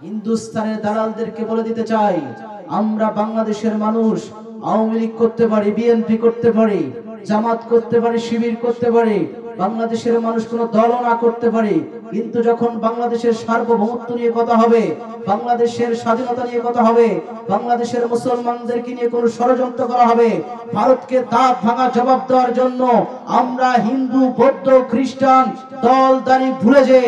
হিন্দুস্তানের দালালদেরকে বলে দিতে চাই, আমরা বাংলাদেশের মানুষ আওয়ামী লীগ করতে পারি, বিএনপি করতে পারি, জামাত করতে পারি, শিবির করতে পারি, বাংলাদেশের মানুষ কোনো দলও না করতে পারে, কিন্তু যখন বাংলাদেশের সার্বভৌমত্ব নিয়ে কথা হবে, বাংলাদেশের স্বাধীনতা নিয়ে কথা হবে, বাংলাদেশের মুসলমানদেরকে নিয়ে কোনো ষড়যন্ত্র করা হবে, ভারতকে দাঁত ভাঙা জবাব দেওয়ার জন্য আমরা হিন্দু, বৌদ্ধ, খ্রিস্টান দল দাঁড়ি ভুলে যে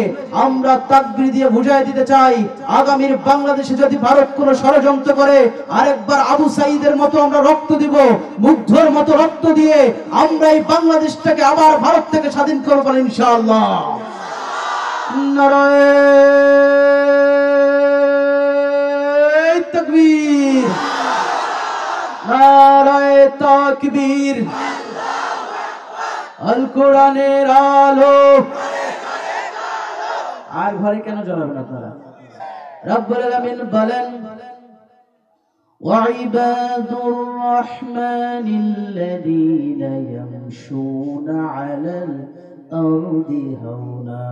আমরা তাকবীর দিয়ে বুঝাই দিতে চাই, আগামীর বাংলাদেশে যদি ভারত কোনো ষড়যন্ত্র করে, আরেকবার আবু সাঈদের মতো আমরা রক্ত দিব, মুগ্ধর মতো রক্ত দিয়ে আমরা এই বাংলাদেশটাকে আবার ভারত থেকে স্বাধীন করব ইনশাআল্লাহ। নারায়ে তাকবীর, নারায়ে তাকবীর, আল কোরআনের আলো। আর ঘরে কেন জ্বলাবেন আপনারা? রব্বুল আলামিন বলেন, وعباد الرحمن الذين يمشون على الأرض هونا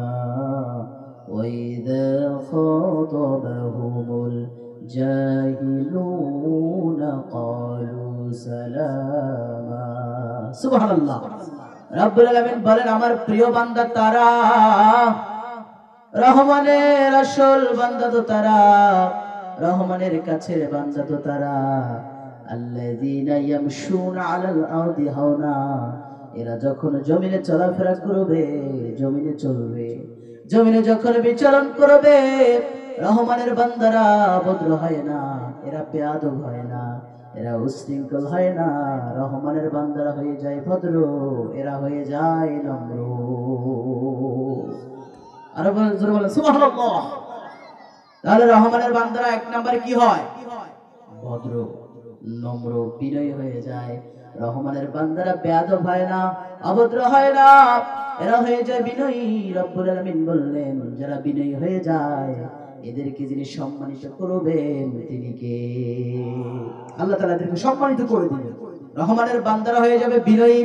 وإذا خاطبهم الجاهلون قالوا سلاما। سبحان الله। রব্বুল আলামিন বলেন, আমার প্রিয় বান্দা তারা, রহমানের আসল বান্দা তো তারা, রহমানের কাছের বান্দা তো তারা, আল্লাযীনা ইয়ামশুনা আলাল আরদি হাওনা, এরা যখন জমিনে চলাফেরা করবে, জমিনে চলবে, জমিনে যখন বিচরণ করবে, রহমানের বান্দারা ভদ্র হয় না, এরা বেয়াদব হয় না, এরা উশৃঙ্খল হয় না, রহমানের বান্দারা হয়ে যায় ভদ্র, এরা হয়ে যায় নম্র। আর বলেন সুবহানাল্লাহ। তাহলে রহমানের বান্দারা এক নম্বরে কি হয়? ভদ্র, নম্র, বিনয়ী হয়ে যায়। রহমানের বান্দারা বেয়াদব হয় না, অভদ্র হয় না, এরা হয়ে যায় বিনয়ী। রব্বুল আলামিন বললেন, যারা বিনয়ী হয়ে যায় এদেরকে যিনি সম্মানিত করবেন তিনি কে? আল্লাহ তাআলা এদেরকে সম্মানিত করে দিবেন। রহমানের বান্দারা হয়ে যাবে বিনয়ী।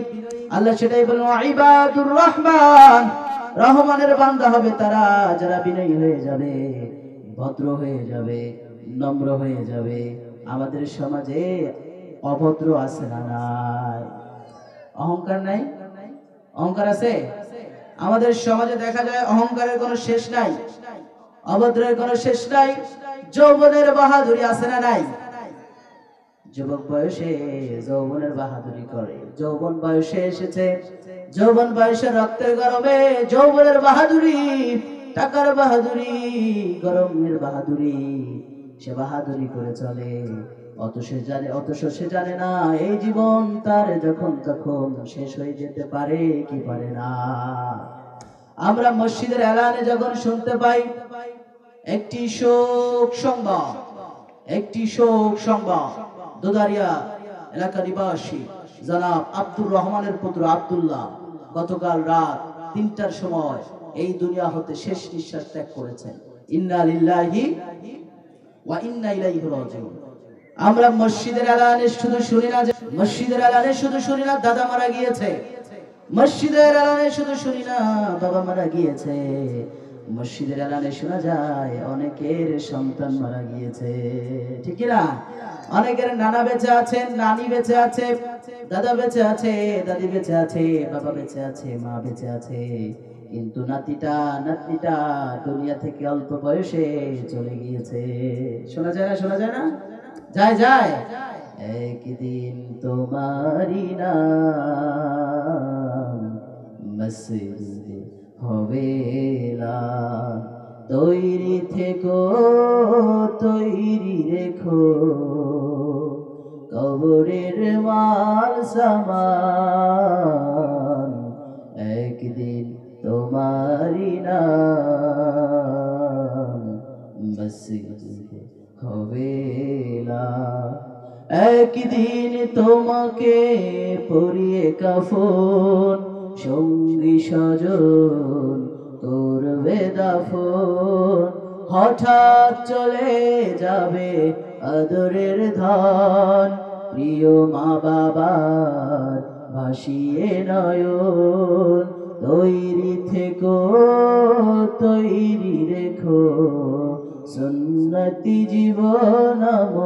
আল্লাহ সেটাই বলেন, ইবাদুর রহমান, রহমানের বান্দা হবে তারা যারা বিনয়ী হয়ে যাবে, ভদ্র হয়ে যাবে, নম্র হয়ে যাবে। আমাদের সমাজে অভদ্র আছে না নাই? অহংকার নাই? অহংকার আছে? আমাদের সমাজে দেখা যায় অহংকারের কোনো শেষ নাই, অভদ্রের কোনো শেষ নাই। যৌবনের বাহাদুরি আছে না নাই? যুবক বয়সে যৌবনের বাহাদুরি করে, যৌবন বয়সে এসেছে, যৌবন বয়সে রক্তের গরমে যৌবনের বাহাদুরি, টাকার বাহাদুরি, গরমের বাহাদুরি, সে বাহাদুরি করে চলে। অথচ সে জানে না এই জীবন তার যখন তখন শেষ হয়ে যেতে পারে কি পারে না। আমরা মসজিদের এলানে যখন শুনতে পাই একটি শোক সংবাদ, একটি শোক সংবাদ, দোদারিয়া এলাকা নিবাসী জনাব আব্দুর রহমানের পুত্র আব্দুল্লাহ গতকাল রাত ৩টার সময় এই দুনিয়া হতে শেষ নিঃশ্বাস ত্যাগ করেছেন। ইন্না লিল্লাহি ওয়া ইন্না ইলাইহি রাজিউন। আমরা মসজিদের এলানে শুধু শুনি না, মসজিদের এলানে শুধু শুনি না দাদা মারা গিয়েছে, মসজিদের এলানে শুধু শুনি না বাবা মারা গিয়েছে, মসজিদের এলানে শোনা যায় অনেকের সন্তান মারা গিয়েছে, ঠিক না? অনেকের নানা বেঁচে আছে, নানি বেঁচে আছে, দাদা বেঁচে আছে, দাদি বেঁচে আছে, বাবা বেঁচে আছে, মা বেঁচে আছে, কিন্তু নাতনিটা দুনিয়া থেকে অল্প বয়সে চলে গিয়েছে। শোনা যায় না? শোনা যায় না? যায় যায়। একদিন তোমারই নাম মসজিদে হবে না, তৈরি থেকো, তৈরি রেখো, কবরের মাল সামান, একদিন তোমারই নাম মসজিদে হবে না, একদিন তোমাকে পরিয়ে কাফন, সঙ্গী স্বজন করবে দাফন, হঠাৎ চলে যাবে আদরের ধন, প্রিয় মা বাবার ভাসিয়ে নয়ন, তৈরি থেকো, তৈরি রেখো, সুন্নতি জীবন আমল,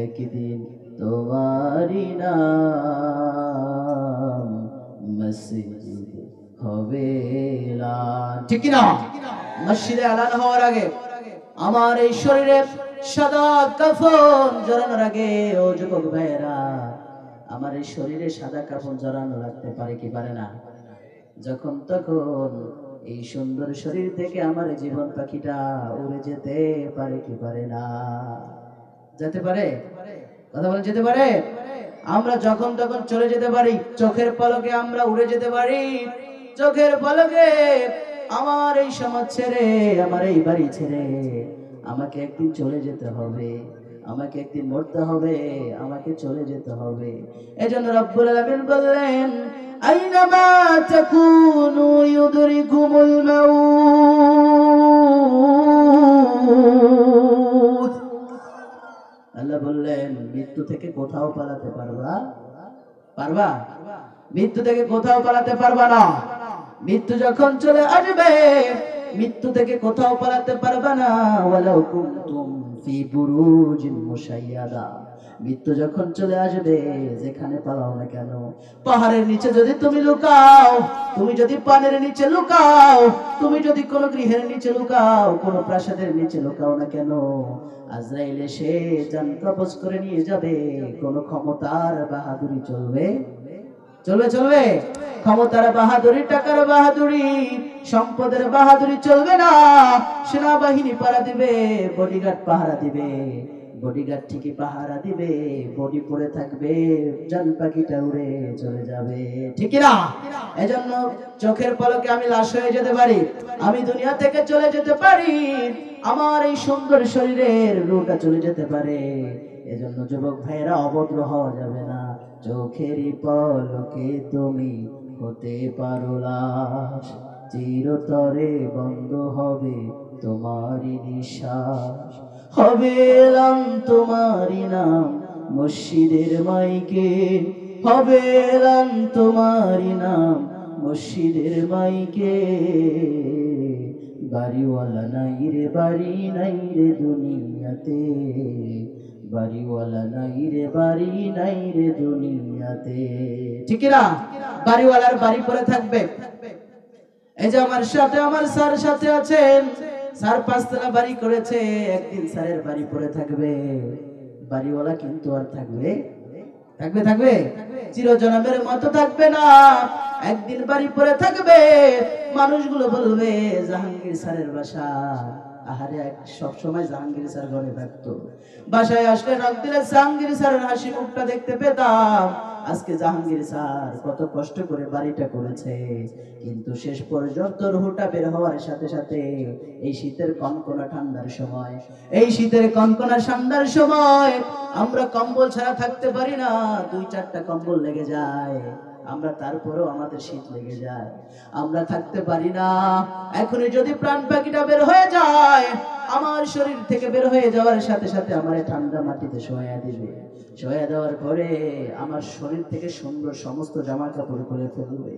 একদিন তোমারি নাম মসজিদ হবে এলান। ঠিক কি না? মসজিদে এলান হওয়ার আগে আমার এই শরীরে সাদা কাফন জড়ানোর আগে, ও যুবক ভাইয়েরা, আমার এই শরীরে সাদা কাফন জড়ানো লাগতে পারে কি পারে না? যখন তখন এই সুন্দর শরীর থেকে আমার জীবন পাখিটা উড়ে যেতে পারে কি পারে না? যেতে পারে? কথা বলেন, যেতে পারে? আমরা যখন তখন চলে যেতে পারি, চোখের পলকে আমরা উড়ে যেতে পারি। চোখের পলকে আমার এই সমাজ ছেড়ে, আমার এই বাড়ি ছেড়ে আমাকে একদিন চলে যেতে হবে, আমাকে একদিন মরতে হবে, আমাকে চলে যেতে হবে। এজন্য রব্বুল আলামিন বললেন, আইনামা তাকুনু ইউদরিকুমুল মাউত। আল্লাহ বললেন, মৃত্যু থেকে কোথাও পালাতে পারবা? পারবা? মৃত্যু থেকে কোথাও পালাতে পারবা না। মৃত্যু যখন চলে আসবে, মৃত্যু থেকে কোথাও পালাতে পারবা না। ওয়ালাউ কুনতুম ফি বুরুজিন মুশাইয়াদা। মৃত্যু যখন চলে আসবে, যেখানে পালাও না কেন, পাহাড়ের নিচে যদি তুমি লুকাও, তুমি যদি পানের নিচে লুকাও, তুমি যদি কোনো গৃহের নিচে লুকাও, কোনো প্রাসাদের নিচে লুকাও না কেন, আজরাইল এসে জান কবজ করে নিয়ে যাবে। কোনো ক্ষমতার বাহাদুরি চলবে? চলবে? চলবে? ক্ষমতার বাহাদুরি, টাকার বাহাদুরি, সম্পদের বাহাদুরি চলবে না। সেনাবাহিনী পাহারা দিবে, বডিগার্ড পাহারা দিবে, বডিগার্ড ঠিকই পাহারা দিবে, বডি পড়ে থাকবে, জান পাখিটা উড়ে চলে যাবে। ঠিক না? এজন্য চোখের পলকে আমি লাশ হয়ে যেতে পারি, আমি দুনিয়া থেকে চলে যেতে পারি, আমার এই সুন্দর শরীরের রূহটা চলে যেতে পারে। এজন্য যুবক ভাইয়েরা, অভদ্র হওয়া যাবে না। চোখেরই পলকে তুমি হতে পারো লাশ, চিরতরে বন্ধ হবে তোমারই নিঃশ্বাস। হবে এলান তোমারই নাম মসজিদের মাইকে, হবে এলান তোমারই নাম মসজিদের মাইকে। বাড়িওয়ালা নাই রে, বাড়ি নাই রে দুনিয়াতে, বাড়িওয়ালা নাই রে, বাড়ি নাই রে দুনিয়াতে। ঠিক না? বাড়িওয়ালার বাড়ি পড়ে থাকবে। এই যে আমার সাথে আমার স্যার সাথে আছেন, স্যার 5 তলা বাড়ি করেছে, একদিন স্যারের বাড়ি পড়ে থাকবে। বাড়িওয়ালা কিন্তু আর থাকবে? থাকবে? থাকবে? চিরজনমের মতো থাকবে না, একদিন বাড়ি পড়ে থাকবে। মানুষগুলো বলবে, জাহাঙ্গীর স্যারের বাসা। আহারে, সব সময় জাহাঙ্গীর স্যার ঘরে থাকতো, বাসায় আসলে নক দিলে জাহাঙ্গীর স্যারের হাসি মুখটা দেখতে পেতাম। আজকে জাহাঙ্গীর স্যার কত কষ্ট করে বাড়িটা করেছে, কিন্তু শেষ পর্যন্ত রুহটা বের হওয়ার সাথে সাথে এই শীতের কনকনা ঠান্ডার সময়, এই শীতের কনকনা ঠান্ডার সময় আমরা কম্বল ছাড়া থাকতে পারি না। 2-4টা কম্বল লেগে যায়, আমরা তারপরেও আমাদের শীত লেগে যায়, আমরা থাকতে পারি না। এখনই যদি প্রাণ পাখিটা বের হয়ে যায়, আমার শরীর থেকে বের হয়ে যাওয়ার সাথে সাথে আমার ঠান্ডা মাটিতে শোয়া দিবে। শোয়া দেওয়ার পরে আমার শরীর থেকে সুন্দর সমস্ত জামা কাপড় খুলে ফেলবে।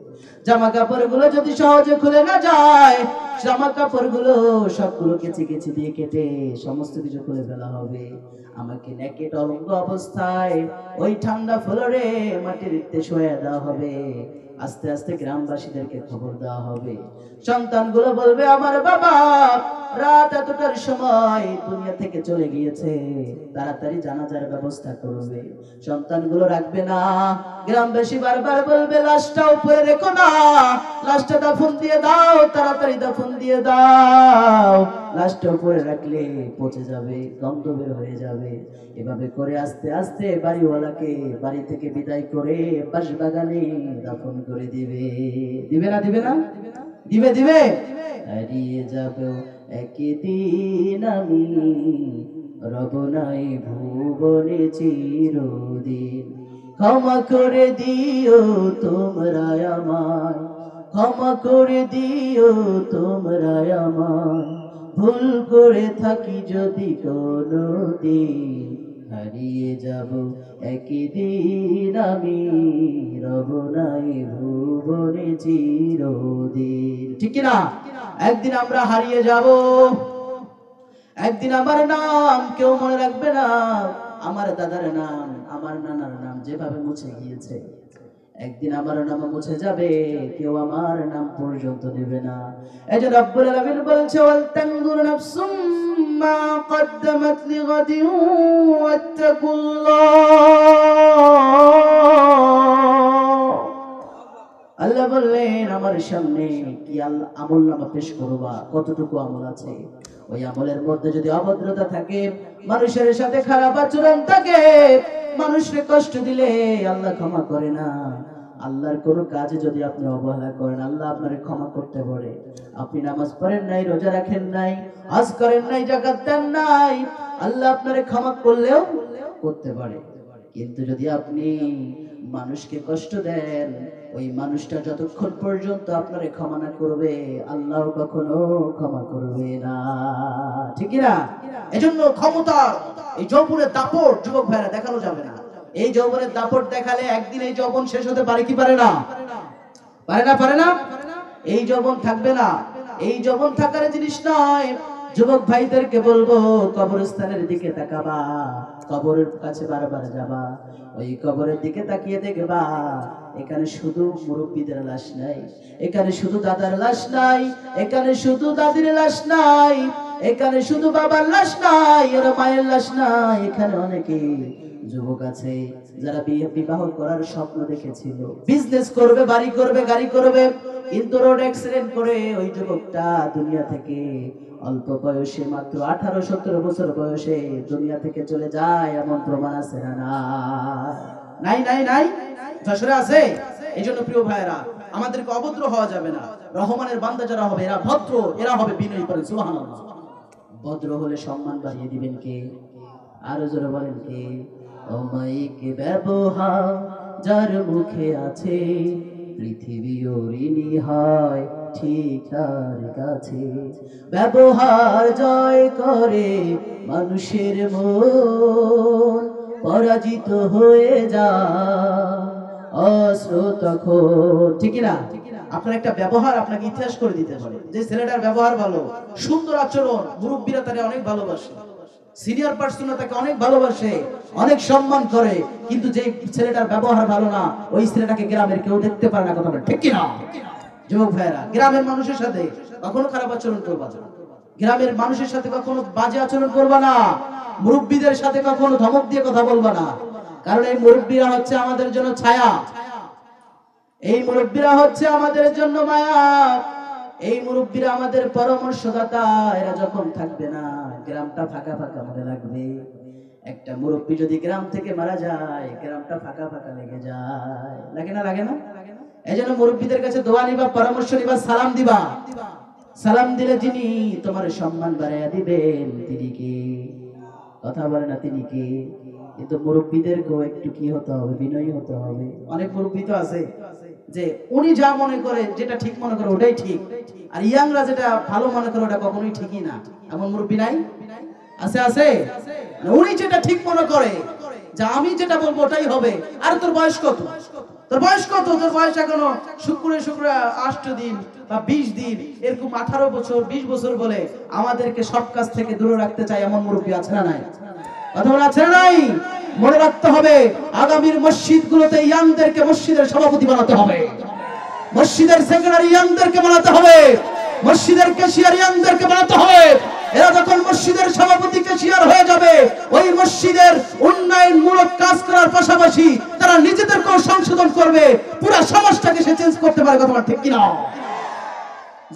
জামা কাপড়গুলো যদি সহজে খুলে না যায়, জামা কাপড়গুলো সবগুলো কেচি কেচি দিয়ে কেটে সমস্ত কিছু খুলে ফেলা হবে। আমাকে নেকেট অলঙ্গ অবস্থায় ওই ঠান্ডা ফ্লোরে মাটির শোয়া দেওয়া হবে। আস্তে আস্তে গ্রামবাসীদেরকে খবর দেওয়া হবে। সন্তানগুলো বলবে, আমার বাবা রাত এতটার সময় দুনিয়া থেকে চলে গিয়েছে, তাড়াতাড়ি জানাজার ব্যবস্থা করবে। সন্তানগুলো রাখবে না, গ্রামবাসী বারবার বলবে, লাশটা উপরে রেখো না, লাশটা দাফন দিয়ে দাও, তাড়াতাড়ি দাফন দিয়ে দাও। লাশটা উপরে রাখলে পচে যাবে, গন্ধ বের হয়ে যাবে। এভাবে করে আস্তে আস্তে বাড়িওয়ালাকে বাড়ি থেকে বিদায় করে বাঁশবাগানে দাফন করে দিবে। দিবে না? দিবে না? দিবে? দিবে? হারিয়ে যাবে একদিন আমি, রব নাই ভুবনে চিরদিন। ক্ষমা করে দিও তোমরা আমায়, ক্ষমা করে দিও তোমরা আমায়, ভুল করে থাকি যদি কোনোদিন, হারিয়ে যাব একদিন আমি, রব নাই ভুবনে চিরদিন। ঠিক কি না? একদিন আমরা হারিয়ে যাব, একদিন আমার নাম কেউ মনে রাখবে না, আমার দাদার নাম, আমার নানার নাম যেভাবে মুছে গিয়েছে, একদিন আমার নাম মুছে যাবে, কেউ আমার নাম পর্যন্ত নেবে না। এই যে রব্বুল আলামিন বলছে, ওয়াল তানজুর নাফসুম মা কদ্দামাত লিগাদিন ওয়াত্তাকুল্লাহ। আল্লাহ বললেন, আমার সামনে কি আমল নামা পেশ করবা, কতটুকু আমল আছে, ওই আমলের মধ্যে যদি অভদ্রতা থাকে, মানুষের সাথে খারাপ আচরণ থাকে, মানুষকে কষ্ট দিলে আল্লাহ ক্ষমা করে না। আল্লাহর কোন কাজে যদি আপনি অবহেলা করেন, আল্লাহ আপনাকে ক্ষমা করতে পারে। আপনি নামাজ পড়েন নাই, রোজা রাখেন নাই, হজ করেন নাই, যাকাত দেন নাই, আল্লাহ আপনাকে ক্ষমা করলেও করতে পারে। কিন্তু যদি আপনি মানুষকে কষ্ট দেন, ওই মানুষটা যতক্ষণ পর্যন্ত আপনারে ক্ষমা না করবে, আল্লাহ কখনো ক্ষমা করবে না। ঠিক না? এজন্য ক্ষমতার এই যৌবনের দাপট যুবক ভাইরা দেখানো যাবে না। এই যৌবনের দাপট দেখালে একদিন এই যৌবন শেষ হতে পারে কি পারে না? পারে না, পারে না। এই যৌবন থাকবে না, এই যৌবন থাকার জিনিস নয়। যুবক ভাইদেরকে বলবো, কবরস্থানের দিকে তাকাবা, কবরের কাছে বারবার যাবা, ওই কবরের দিকে তাকিয়ে দেখবা, এখানে শুধু মুরব্বীদের লাশ নাই, এখানে শুধু দাদার লাশ নাই, এখানে শুধু দাদির লাশ নাই, এখানে শুধু বাবার লাশ নাই, আর মায়ের লাশ নাই। এখানে অনেকে যুবক আছে যারা বিবাহ করার স্বপ্ন দেখেছিল, বিজনেস করবে, বাড়ি করবে, গাড়ি করবে, কিন্তু রোড অ্যাক্সিডেন্ট করে ওই যুবকটা দুনিয়া থেকে অল্প বয়সে, মাত্র 18-17 বছর বয়সে দুনিয়া থেকে চলে যায়। এমন প্রমাণ আছে না? নাই নাই নাই, যশোরে আছে। এই জন্য প্রিয় ভাইরা, আমাদেরকে অভদ্র হওয়া যাবে না। রহমানের বান্দা যারা হবে, এরা ভদ্র, এরা হবে বিনয়ী। করেন সুবহানাল্লাহ। ভদ্র হলে সম্মান বাড়িয়ে দিবেন কে? আরো জোরে বলেন কে? অমায়িক ব্যবহার যার মুখে আছে, পৃথিবী ঋণী হয় ঠিক তার কাছে। ব্যবহার জয় করে মানুষের মন, পরাজিত হয়ে যায় অস্ত্র তখন। ঠিক না? আপনার একটা ব্যবহার আপনাকে ইতিহাস করে দিতে পারে। যে ছেলেটার ব্যবহার ভালো, সুন্দর আচরণ, মুরব্বীরা তাকে অনেক ভালোবাসে, সিনিয়র পার্সনরা তাকে অনেক ভালোবাসে, অনেক সম্মান করে, কিন্তু যে ছেলেটার ব্যবহার ভালো না, ওই ছেলেটাকে গ্রামের কেউ দেখতে পারে না। কথা বলে ঠিক কিনা? যুবক ভাইরা, গ্রামের মানুষের সাথে কখনো খারাপ আচরণ করবা না, গ্রামের মানুষের সাথে কখনো বাজে আচরণ করবা না, মুরব্বীদের সাথে কখনো ধমক দিয়ে কথা বলবা না। কারণ এই মুরব্বীরা হচ্ছে আমাদের জন্য ছায়া, এই মুরব্বীরা হচ্ছে আমাদের জন্য মায়া, এই মুরব্বীরা আমাদের পরামর্শদাতা। এরা যখন থাকবে না, গ্রামটা ফাঁকা ফাঁকা মনে লাগবে। একটা মুরব্বী যদি গ্রাম থেকে মারা যায়, গ্রামটা ফাঁকা ফাঁকা লেগে যায়। লাগে না? লাগে না? এই জন্য মুরব্বীদের কাছে দোয়া নিবা, পরামর্শ নিবা, সালাম দিবা। সালাম দিলে যিনি তোমার সম্মান বাড়াইয়া দিবেন, তিনি কে? কথা বলে না, তিনি কে? কিন্তু মুরব্বীদেরকেও একটু কি হতে হবে? বিনয়ী হতে হবে। অনেক মুরব্বী তো আছে যে উনি যা মনে করে, যেটা ঠিক মনে করে ওটাই ঠিক, আর ইয়াংরা যেটা ভালো মনে করে ওটা কখনোই ঠিকই না। এমন মুরব্বী নাই? আছে, আছে। উনি যেটা ঠিক মনে করে, যে আমি যেটা বলবো ওটাই হবে। আর তোর বয়স কত? তোর বয়স কত? তোর বয়স এখনো শুক্রে 8 দিন বা 20 দিন, এরকম 18 বছর 20 বছর বলে আমাদেরকে সব কাজ থেকে দূরে রাখতে চায়। এমন মুরব্বী আছে না নাই? কথা বলা আছে না নাই? মনে রাখতে হবে, আগামীর মসজিদগুলোতে ইয়াংদেরকে মসজিদের সভাপতি বানাতে হবে, মসজিদের সেক্রেটারি ইয়াংদেরকে বানাতে হবে, মসজিদের ক্যাশিয়ার ইয়াংদেরকে বানাতে হবে। এরা যখন মসজিদের সভাপতি ক্যাশিয়ার হয়ে যাবে, ওই মসজিদের উন্নয়নমূলক কাজ করার পাশাপাশি তারা নিজেদেরকেও সংশোধন করবে, পুরো সমাজটাকে সে চেঞ্জ করতে পারে। কথা ঠিক কিনা?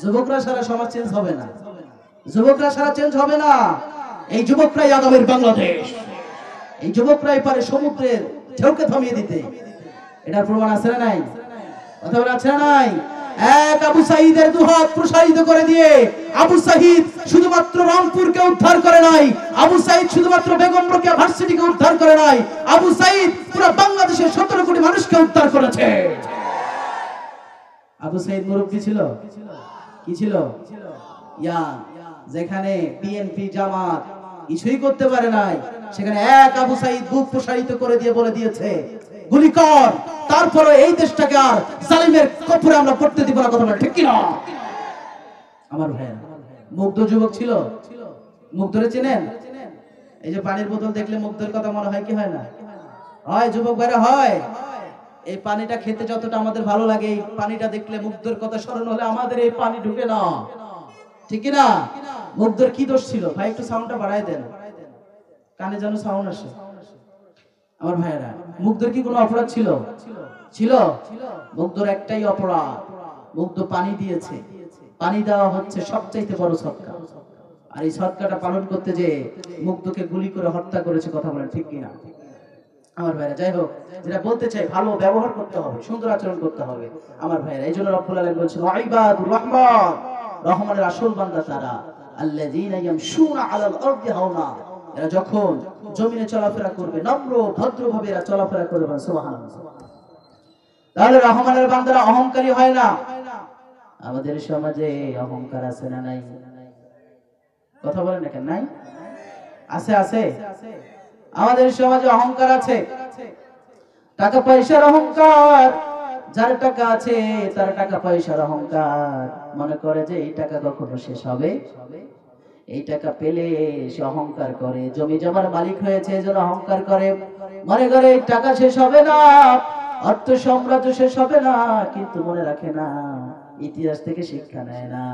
যুবকরা সারা সমাজ চেঞ্জ হবে না, যুবকরা সারা চেঞ্জ হবে না। এই যুবকরাই আগামীর বাংলাদেশ, এই যুবকরাই পারে সমুদ্রের ঢেউকে থামিয়ে দিতে। এটার প্রমাণ আছে না নাই? কথা বলা আছে না নাই? এক আবু সাঈদের দুহাত প্রসারিত করে দিয়ে আবু সাঈদ শুধুমাত্র রংপুরকে উদ্ধার করে নাই, আবু সাঈদ শুধুমাত্র বেগম রোকেয়া ভার্সিটিকে উদ্ধার করে নাই, আবু সাঈদ পুরো বাংলাদেশের 17 কোটি মানুষকে উদ্ধার করেছে। আবু সাঈদ মুরব্বী ছিল, কি ছিল? ইয়া, যেখানে বিএনপি, জামাত, কিছুই করতে পারে নাই। সেখানে এক আবু সাঈদ বুক প্রসারিত করে দিয়ে বলে দিয়েছে, গুলি কর, তারপরে এই দেশটাকে আর জালিমের কবরে আমরা পড়তে দিব না। কথা বলে ঠিক কিনা? আমার ভাই মুগ্ধ যুবক ছিল। মুগ্ধরে চেনেন? এই যে পানির বোতল দেখলে মুগ্ধের কথা মনে হয় কি হয় না? হয় যুবক ভাইরা, হয়। এই পানিটা খেতে যতটা আমাদের ভালো লাগে, এই পানিটা দেখলে মুগ্ধের কথা স্মরণ হলে আমাদের এই পানি ঢুকে না, ঠিক কিনা? মুগ্ধের কি দোষ ছিল ভাই? একটু সাউন্ডটা বাড়ায় দেন, কানে যেন সাউন্ড আসে। আমার ভাইয়েরা, মুগ্ধের কি কোনো অপরাধ ছিল? ছিল। মুগ্ধর একটাই অপরাধ, মুগ্ধ পানি দিয়েছে। পানি দেওয়া হচ্ছে সবচাইতে বড় সদকা, আর এই সদকাটা পালন করতে যে মুগ্ধকে গুলি করে হত্যা করেছে। কথা বলেন ঠিক কিনা? আমার ভাইরা, যাই হোক, যেটা বলতে চাই, ভালো ব্যবহার করতে হবে, সুন্দর আচরণ করতে হবে। আমার ভাইরা, এই জন্য রব্বুল আলামিন বলছেন ইবাদুর রহমান, রহমানের আসল বান্দা তারা, আল্লাযীনা ইয়ামশুনা আলাল আরদি হাওনা, এরা যখন জমিনে চলাফেরা করবে নম্র ভদ্রভাবে এরা চলাফেরা করবে। সুবহানাল্লাহ। তাহলে রহমানের বান্দারা অহংকারী হয় না। আমাদের সমাজে অহংকার আছে না নাই? কথা বলেন না কেন? নাই? আছে, আছে। আমাদের সমাজে অহংকার আছে, টাকা পয়সার অহংকার। যার টাকা আছে তার টাকা পয়সার অহংকার, মনে করে যে এই টাকা কখনো শেষ হবে, এই টাকা পেলে সে অহংকার করে। জমি জমার মালিক হয়েছে এজন্য অহংকার করে, মনে করে এই টাকা শেষ হবে না, অর্থ সাম্রাজ্য শেষ হবে না। কিন্তু মনে রাখে না, ইতিহাস থেকে শিক্ষা নেয় না,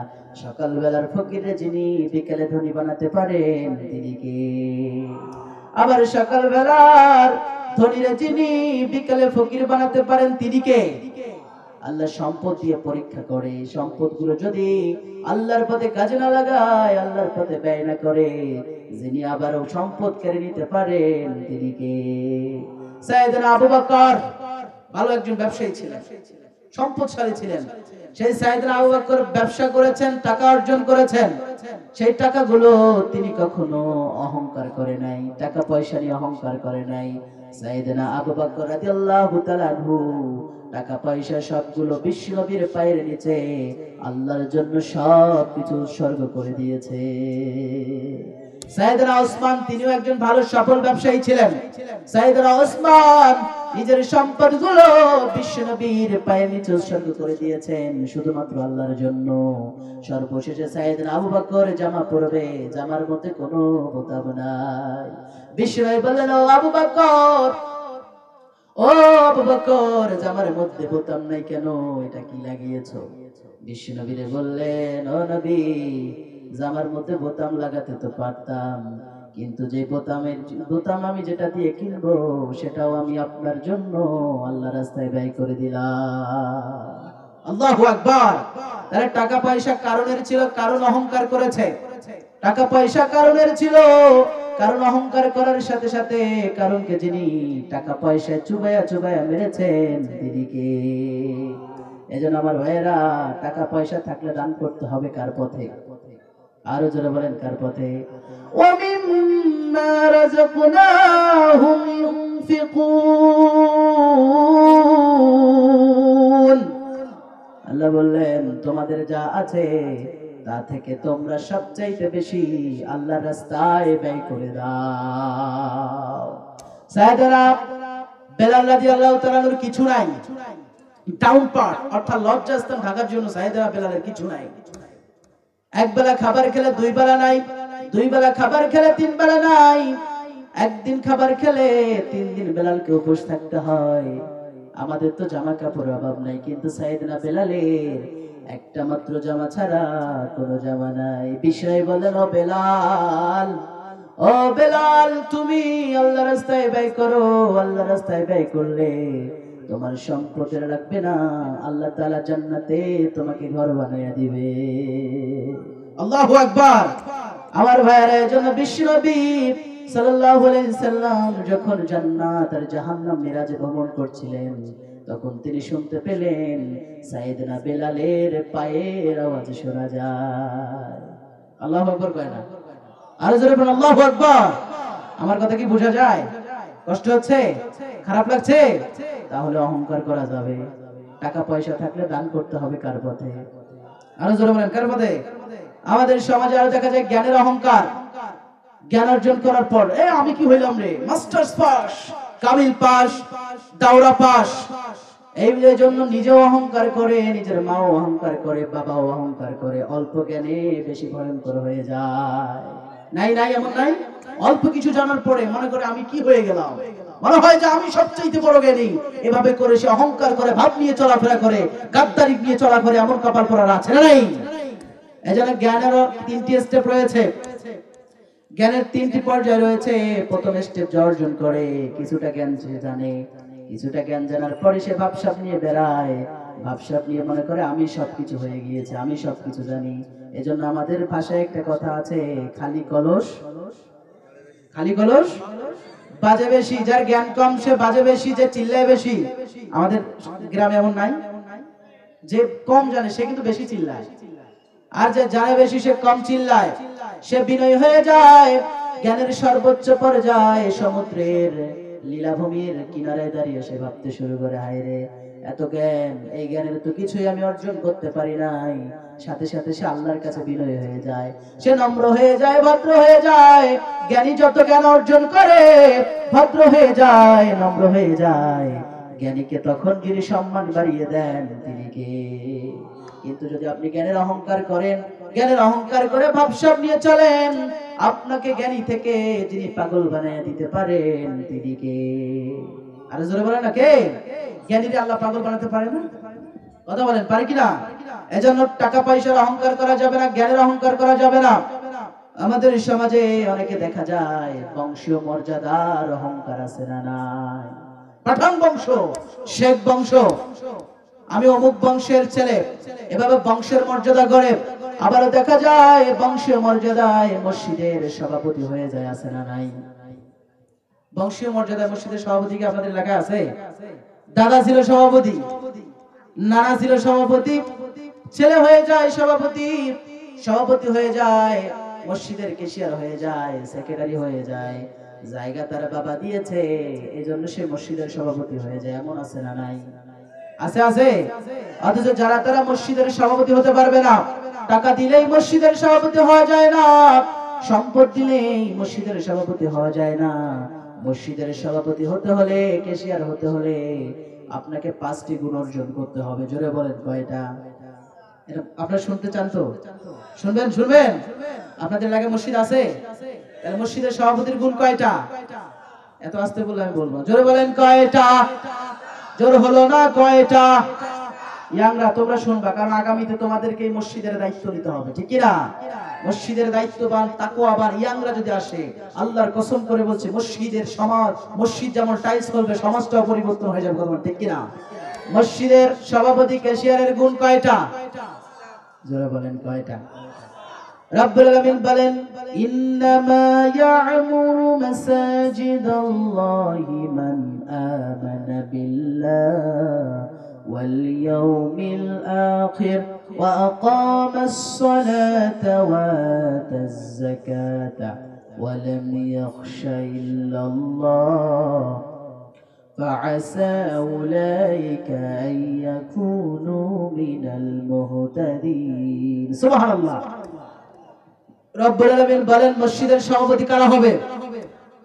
সকালবেলার ফকিরে যিনি বিকেলে ধনী বানাতে পারেন তিনি কে? আবার সকালবেলার ধনীরা যিনি বিকেলে ফকির বানাতে পারেন তিনি কে? আল্লাহ সম্পদ দিয়ে পরীক্ষা করে। সম্পদগুলো যদি আল্লাহর পথে কাজে না লাগায়, আল্লাহর পথে ব্যয় না করে, যিনি আবারও সম্পদ কেড়ে নিতে পারেন তিনি কে? সাইয়েদনা আবু বকর ভালো একজন ব্যবসায়ী ছিলেন, সম্পদশালী ছিলেন। সেই সাইয়েদনা আবু বকর ব্যবসা করেছেন, টাকা অর্জন করেছেন। সেই টাকাগুলো তিনি কখনো অহংকার করে নাই, টাকা পয়সা নিয়ে অহংকার করে নাই। সাইয়েদনা আবু বকর রাদিয়াল্লাহু তাআলা আনহু টাকা পয়সা সবগুলো বিশ্বনবীর পায়ের নিচে আল্লাহর জন্য সব কিছু উৎসর্গ করে দিয়েছে। সাইয়েদনা ওসমান তিনিও একজন ভালো সফল ব্যবসায়ী ছিলেন। সাইয়েদনা ওসমান নিজের সম্পদগুলো বিশ্বনবীর পায়ের নিচে উৎসর্গ করে দিয়েছেন শুধুমাত্র আল্লাহর জন্য। সর্বশেষে সাইয়েদনা আবু বকর জামা পরবে, জামার মধ্যে কোনো বোতাম নাই। বিশ্বনবী বললেন, ও আবু বকর, ও আবু বকর, জামার মধ্যে বোতাম নাই কেন? এটা কি লাগিয়েছো? বিশ্বনবী বললেন, ও নবী, জামার মধ্যে বোতাম লাগাতে তো পারতাম, কিন্তু যে বোতাম আমি যেটা দিয়ে কিনবো সেটাও আমি আপনার জন্য আল্লাহর রাস্তায় ব্যয় করে দিলাম। আল্লাহু আকবার। তাহলে টাকা পয়সা কারণের ছিল, কারণ অহংকার করেছে। টাকা পয়সা কারণের ছিল, কারণ অহংকার করার সাথে সাথে কারণকে যিনি টাকা পয়সা চুবাইয়া চুবাইয়া মেরেছেন তিনি কে? এজন্য আমার ভাইয়েরা, টাকা পয়সা থাকলে দান করতে হবে কার পথে? আরো জোরে বলেন, কার পথে? وَمِمَّا رَزَقْنَاهُمْ يُنْفِقُونَ। আল্লাহ বললেন, তোমাদের যা আছে তা থেকে তোমরা সবচাইতে বেশি আল্লাহর রাস্তায় ব্যয় করে দাও। সাইয়েদনা বেলাল রাদিয়াল্লাহু তাআলার কিছু নাই, ডাউন পার্ট অর্থাৎ লজ্জাস্থান ঢাকার জন্য সাইয়েদনা বেলালের কিছু নাই। এক বেলা খাবার খেলে দুই বেলা নাই, দুই বেলা খাবার খেলে তিন বেলা নাই, একদিন খাবার খেলে 3 দিন বেলালকে উপোস থাকতে হয়। আমাদের তো জামা কাপড়ের অভাব নাই, কিন্তু সাইয়েদনা বেলালের একটা মাত্র জামা ছাড়া কোনো জামা নাই। বিষয় বলেন, ও বেলাল, ও বেলাল, তুমি আল্লাহর রাস্তায় ব্যয় করো। আল্লাহর রাস্তায় ব্যয় করলে তোমার সম্পদের লাগবে না, আল্লাহ তাআলা জান্নাতে তোমাকে ঘর বানিয়ে দিবে। আল্লাহু আকবার। আমার ভাইয়েরা, এজন্য বিশ্বনবী সাল্লাল্লাহু আলাইহি সাল্লাম যখন জান্নাত আর জাহান্নাম মিরাজে ভ্রমণ করছিলেন, তখন তিনি শুনতে পেলেন সাইয়েদনা বেলালের পায়ের আওয়াজ শোনা যায়। আল্লাহু আকবার কয় না? আরো জোরে বলুন, আল্লাহু আকবার। আমার কথা কি বোঝা যায়? কষ্ট হচ্ছে? খারাপ লাগছে? তাহলে অহংকার করা যাবে। টাকা পয়সা থাকলে দান করতে হবে কার পথে? আরো জোরে বলেন, কার পথে? আমাদের সমাজে আরো দেখা যায় জ্ঞানের অহংকার। জ্ঞান অর্জন করার পর আমি কি হইলাম রে, মাস্টার্স পাস, কামিল পাস, দাওরা পাস। এই জন্য নিজেও অহংকার করে, নিজের মাও অহংকার করে, বাবাও অহংকার করে, অল্প জ্ঞানে বেশি ভয়ঙ্কর হয়ে যায়। নাই নাই, এমন নাই? অল্প কিছু জানার পরে মনে করে আমি কি হয়ে গেলাম, মনে হয় যে আমি সবচেয়ে বড় জ্ঞানী। এভাবে করে সে অহংকার করে, ভাব নিয়ে চলাফেরা করে, গাদ্দারি নিয়ে চলা করে, এমন কপাল পড়ার আছে না নাই? এজন্য জ্ঞানেরও 3টি স্টেপ রয়েছে। জ্ঞানের 3টি পর্যায় রয়েছে। প্রথম স্টেপ যে অর্জন করে, কিছুটা জ্ঞান সে জানে, কিছুটা জ্ঞান জানার পরে সে ভাবসাব নিয়ে বেড়ায়, ভাবসাব নিয়ে মনে করে আমি সবকিছু হয়ে গিয়েছে, আমি সবকিছু জানি। এজন্য আমাদের ভাষায় একটা কথা আছে, খালি কলস, খালি কলস বাজে বেশি। যার জ্ঞান কম সে বাজে বেশি, যে চিল্লায় বেশি। আমাদের গ্রামে এমন নাই? যে কম জানে সে কিন্তু বেশি চিল্লায়, আর যে জানে বেশি সে কম চিল্লায়। সে বিনয়ী হয়ে যায়। জ্ঞানের সর্বোচ্চ পর্যায়ে সমুদ্রের লীলাভূমির কিনারায় দাঁড়িয়ে সে ভাবতে শুরু করে, হায় রে, এত জ্ঞান, এই জ্ঞানের তো কিছুই আমি অর্জন করতে পারি নাই। সাথে সাথে সে আল্লাহর কাছে বিনয়ী হয়ে যায়, সে নম্র হয়ে যায়, ভদ্র হয়ে যায়। জ্ঞানী যত জ্ঞান অর্জন করে, ভদ্র হয়ে যায়, নম্র হয়ে যায়, জ্ঞানীকে তখন যিনি সম্মান বাড়িয়ে দেন তিনি কে? কিন্তু যদি আপনি জ্ঞানের অহংকার করেন, জ্ঞানের অহংকার করে ভাবসাব নিয়ে চলেন, আপনাকে জ্ঞানী থেকে যিনি পাগল বানিয়ে দিতে পারেন তিনি কে? আরে জোরে বলেন না, কে? জ্ঞানীকে আল্লাহ পাগল বানাতে পারে না? কথা বলেন, পারে কিনা? এজন্য টাকা পয়সার অহংকার করা যাবে না, জ্ঞানের অহংকার করা যাবে না। আমাদের সমাজে অনেকে দেখা যায় বংশীয় মর্যাদার অহংকার আছে না নাই? পাঠান বংশ, শেখ বংশ, আমি অমুক বংশের ছেলে, এভাবে বংশের মর্যাদা করে। আবারও দেখা যায় বংশীয় মর্যাদায় মসজিদের সভাপতি হয়ে যায়, আছে না নাই? বংশীয় মর্যাদায় মসজিদের সভাপতি কি আপনাদের এলাকায় আছে? দাদা ছিল সভাপতি, নানা ছিল সভাপতি, ছেলে হয়ে যায় সভাপতি, সভাপতি হয়ে যায়, মসজিদের ক্যাশিয়ার হয়ে যায়, সেক্রেটারি হয়ে যায়। জায়গা তার বাবা দিয়েছে, এই জন্য সে মসজিদের সভাপতি হয়ে যায়। এমন আছে না নাই? আছে আছে। অথচ যারা তারা মসজিদের সভাপতি হতে পারবে না। টাকা দিলেই মসজিদের সভাপতি হওয়া যায় না, সম্পদ দিলেই মসজিদের সভাপতি হওয়া যায় না। মসজিদের সভাপতি হতে হলে, ক্যাশিয়ার হতে হলে আপনাকে 5টি গুণ অর্জন করতে হবে। জোরে বলেন, কয়টা? এটা আপনারা শুনতে চান তো? শুনবেন, শুনবেন। আপনাদের এলাকায় মসজিদ আছে? তাহলে মসজিদের সভাপতির গুণ কয়টা? এত আস্তে বললে আমি বলবো। জোরে বলেন, কয়টা? জোর হলো না, কয়টা? ইয়াংরা তোমরা শুনবা, কারণ আগামীতে তোমাদেরকে এই মসজিদের দায়িত্ব নিতে হবে, ঠিক কিনা? মসজিদের দায়িত্ববান তাকওয়াবান ইয়াংরা যদি আসে, আল্লাহর কসম করে বলছে, মসজিদের সমাজ, মসজিদ যেমন টাইলস করবে, সমাজটাও পরিবর্তন হয়ে যাবে, ঠিক কিনা? মসজিদের সভাপতি ক্যাশিয়ারের গুণ কয়টা? জোরে বলেন, কয়টা? রব্বুল আলামিন বলেন, ইন্নামা ইয়া'মুরু মাসাজিদাল্লাহি মান আমানা বিল্লাহি ওয়াল ইয়াউমিল আখির ওয়া আকামাস সালাতা ওয়া আতাজ যাকাতা ওয়া লাম ইয়াখশা ইল্লাল্লাহ فعسى أولئك أن يكونوا من المهتدين سبحان الله রব্বুল আলামিন বলেন, মসজিদের সভাপতি কারা হবে?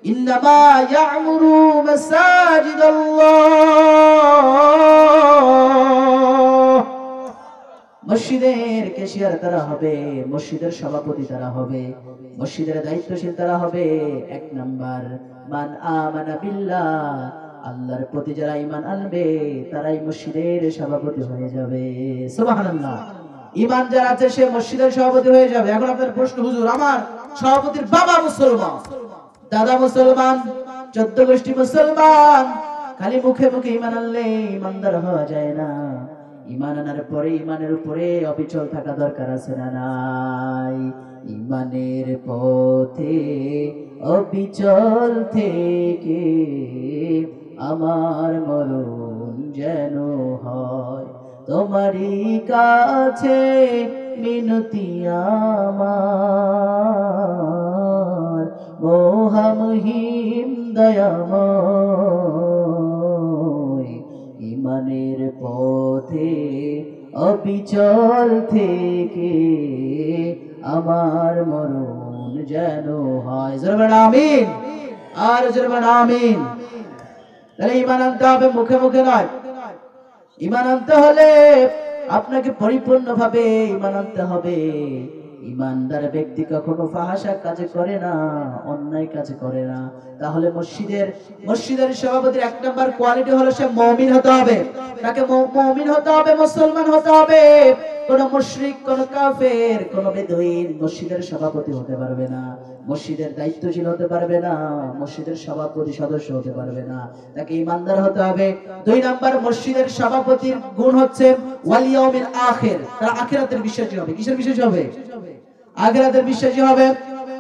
ইন্নামা ইয়া'মুরু মাসাজিদাল্লাহ, মসজিদের ক্যাশিয়ার তারা হবে, মসজিদের সভাপতি তারা হবে, মসজিদের দায়িত্বশীল তারা হবে। 1 নাম্বার, মান আমানা বিল্লাহ, আল্লাহর প্রতি যারা ঈমান আনবে তারাই মসজিদের সভাপতি হয়ে যাবে। সুবহানাল্লাহ। ঈমান যার আছে সে মসজিদের সভাপতি হয়ে যাবে। এখন আপনার প্রশ্ন, হুজুর আমার সভাপতির বাবা মুসলমান, দাদা মুসলমান, 14 গোষ্ঠী মুসলমান, খালি মুখে মুখে ঈমান আনলে ঈমানদার হওয়া যায় না। ঈমান আনার পরে ঈমানের উপরে অবিচল থাকা দরকার আছে না নাই? ঈমানের পথে অবিচল থেকে আমার মরণ যেন হয়, তোমারই কাছে মিনতি আমার, মোহামহিম দয়াময়। ঈমানের পথে অবিচল থেকে আমার মরণ যেন হয়। জোরে বলেন আমিন, আর জোরে বলেন আমিন। তাহলে ঈমান আনতে হবে, মুখে মুখে নয়। ঈমান আনতে হলে আপনাকে পরিপূর্ণভাবে ঈমান আনতে হবে। ঈমানদার ব্যক্তি কখনো ফাহাশা কাজ করে না, অন্যায় কাজ করে না। তাহলে মসজিদের সভাপতির এক নাম্বার কোয়ালিটি হলো সে মুমিন হতে হবে। তাকে মুমিন হতে হবে, মুসলমান হতে হবে। কোন মুশরিক, কোন কাফের, কোন বেদুইন মসজিদের সভাপতি হতে পারবে না, মসজিদের দায়িত্বশীল হতে পারবে না, মসজিদের সভাপতি সদস্য হতে পারবে না। তাকে ঈমানদার হতে হবে। 2 নাম্বার মসজিদের সভাপতির গুণ হচ্ছে ওয়াল ইয়াউমিল আখির, তার আখিরাতের বিশ্বাসী হবে। কিসের বিশ্বাসী হবে? আখিরাতের বিশ্বাসী হবে।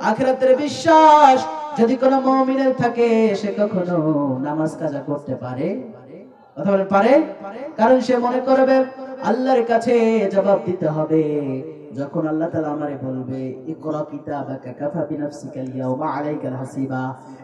আখিরাতের বিশ্বাস যদি কোনো মুমিনের থাকে, সে কখনো নামাজ কাজা করতে পারে? কথা বলেন পারে? কারণ সে মনে করবে আল্লাহর কাছে জবাব দিতে হবে। যখন আল্লাহ তাআলা আমারে বলবে ইকরা কিতাবাকা কাফা বিনাফসিকাল ইয়াওমা আলাইকাল হাসিবা,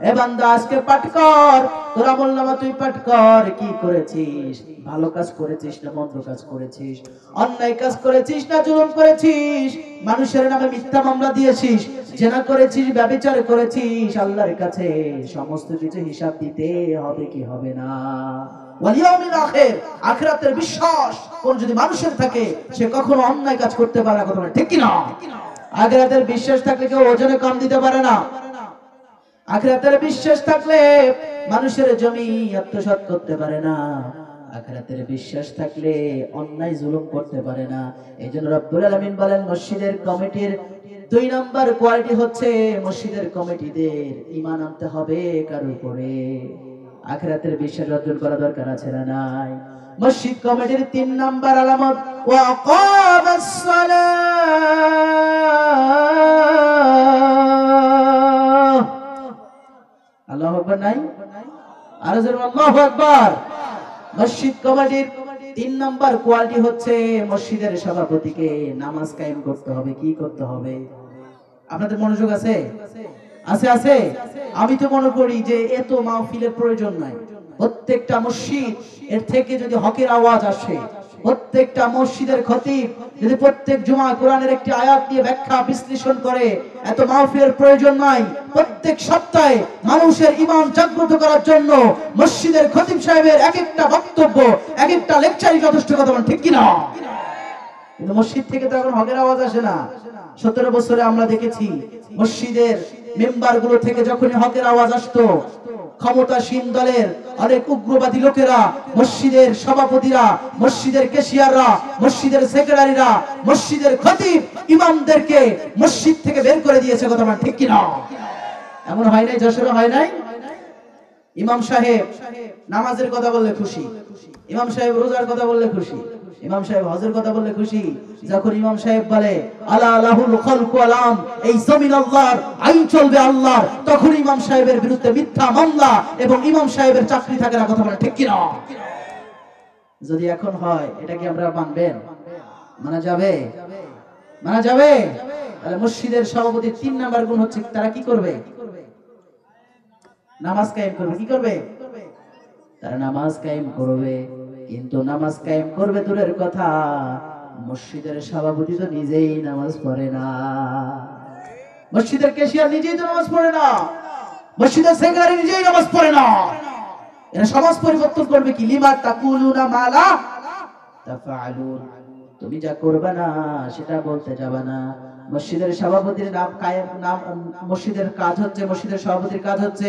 এ বান্দা আজকে পাঠ কর, তোর আমলনামা তুই পাঠ কর। কি করেছিস? ভালো কাজ করেছিস না মন্দ কাজ করেছিস? অন্যায় কাজ করেছিস না জুলুম করেছিস? মানুষের নামে মিথ্যা মামলা দিয়েছিস, জেনা করেছিস, ব্যভিচার করেছিস? আল্লাহর কাছে সমস্ত কিছু হিসাব দিতে হবে কি হবে না? ওয়াল ইয়াউমিল আখির, আখিরাতের বিশ্বাস কোন যদি মানুষের থাকে, সে কখনো অন্যায় কাজ করতে পারে না। কথা বলে ঠিক কি না? আখিরাতের বিশ্বাস থাকলে কেউ ওজনে কম দিতে পারে না। আখিরাতের বিশ্বাস থাকলে মানুষের জমি আত্মসাৎ করতে পারে না। আখিরাতের বিশ্বাস থাকলে অন্যায় জুলুম করতে পারে না। এইজন্য রব্বুল আলামিন বলেন মসজিদের কমিটির 2 নাম্বার কোয়ালিটি হচ্ছে মসজিদের কমিটিদের ঈমান আনতে হবে কার উপরে? আখিরাতের বিশ্বাস অর্জন করা দরকার আছে না নাই? মসজিদ কমিটির 3 নাম্বার আলামত ওয়া আকামাস সালাহ। আল্লাহু আকবার নাই? আর জোরে আল্লাহু আকবার। মসজিদ কমিটির 3 নাম্বার কোয়ালিটি হচ্ছে মসজিদের সভাপতিকে নামাজ কায়েম করতে হবে। কি করতে হবে? আপনাদের মনোযোগ আছে? আছে আছে। আমি তো মনে করি যে এত মাহফিলের প্রয়োজন নাই। প্রত্যেকটা মসজিদ এর থেকে যদি হকের আওয়াজ আসে, প্রত্যেকটা মসজিদের খতিব যদি প্রত্যেক জুমা কোরআনের একটি আয়াত দিয়ে ব্যাখ্যা বিশ্লেষণ করে, এত মাহফিলের প্রয়োজন নাই। প্রত্যেক সপ্তাহে মানুষের ঈমান জাগ্রত করার জন্য মসজিদের খতিব সাহেবের এক একটা বক্তব্য, এক একটা লেকচারই যথেষ্ট। কথা বলেন ঠিক কি না? কিন্তু মসজিদ থেকে তো এখন হকের আওয়াজ আসে না। 17 বছরে আমরা দেখেছি মসজিদের মেম্বারগুলো থেকে যখনই হকের আওয়াজ আসতো, ক্ষমতাসীন দলের অনেক উগ্রবাদী লোকেরা, মসজিদের সভাপতিরা, মসজিদের ক্যাশিয়াররা, মসজিদের সেক্রেটারিরা, মসজিদের খতিব ইমামদেরকে মসজিদ থেকে বের করে দিয়েছে। কথা বলেন ঠিক কি না? এমন হয় নাই? যশোরে হয় নাই? ইমাম সাহেব নামাজের কথা বললে খুশি, ইমাম সাহেব রোজার কথা বললে খুশি, ইমাম সাহেব হজের কথা বললে খুশি। যখন ইমাম সাহেব বলে আলা লাহুল খালকু আলাম, এই জমিন আল্লাহর, আইন চলবে আল্লাহর, তখন ইমাম সাহেবের বিরুদ্ধে মিথ্যা মামলা এবং ইমাম সাহেবের চাকরি থাকে না। কথা বলে ঠিক কি না? যদি এখন হয়, এটা কি আমরা মানবেন? মানা যাবে? মানা যাবে? তাহলে মসজিদের সভাপতির 3 নাম্বার গুণ হচ্ছে তারা কি করবে? নামাজ কায়েম করবে। কি করবে? তারা নামাজ কায়েম করবে। কিন্তু নামাজ কায়েম করবে দূরের কথা, মসজিদের সভাপতি তো নিজেই নামাজ পড়ে না, মসজিদের ক্যাশিয়ার নিজেই তো নামাজ পড়ে না, মসজিদের সেক্রেটারি নিজেই নামাজ পড়ে না। এরা সমাজ পরিবর্তন করবে কি? লিমা তাকুলুনা মা লা তাফআলুন, তুমি যা করবে না সেটা বলতে যাবে না। মসজিদের সভাপতির মসজিদের কাজ হচ্ছে, মসজিদের সভাপতির কাজ হচ্ছে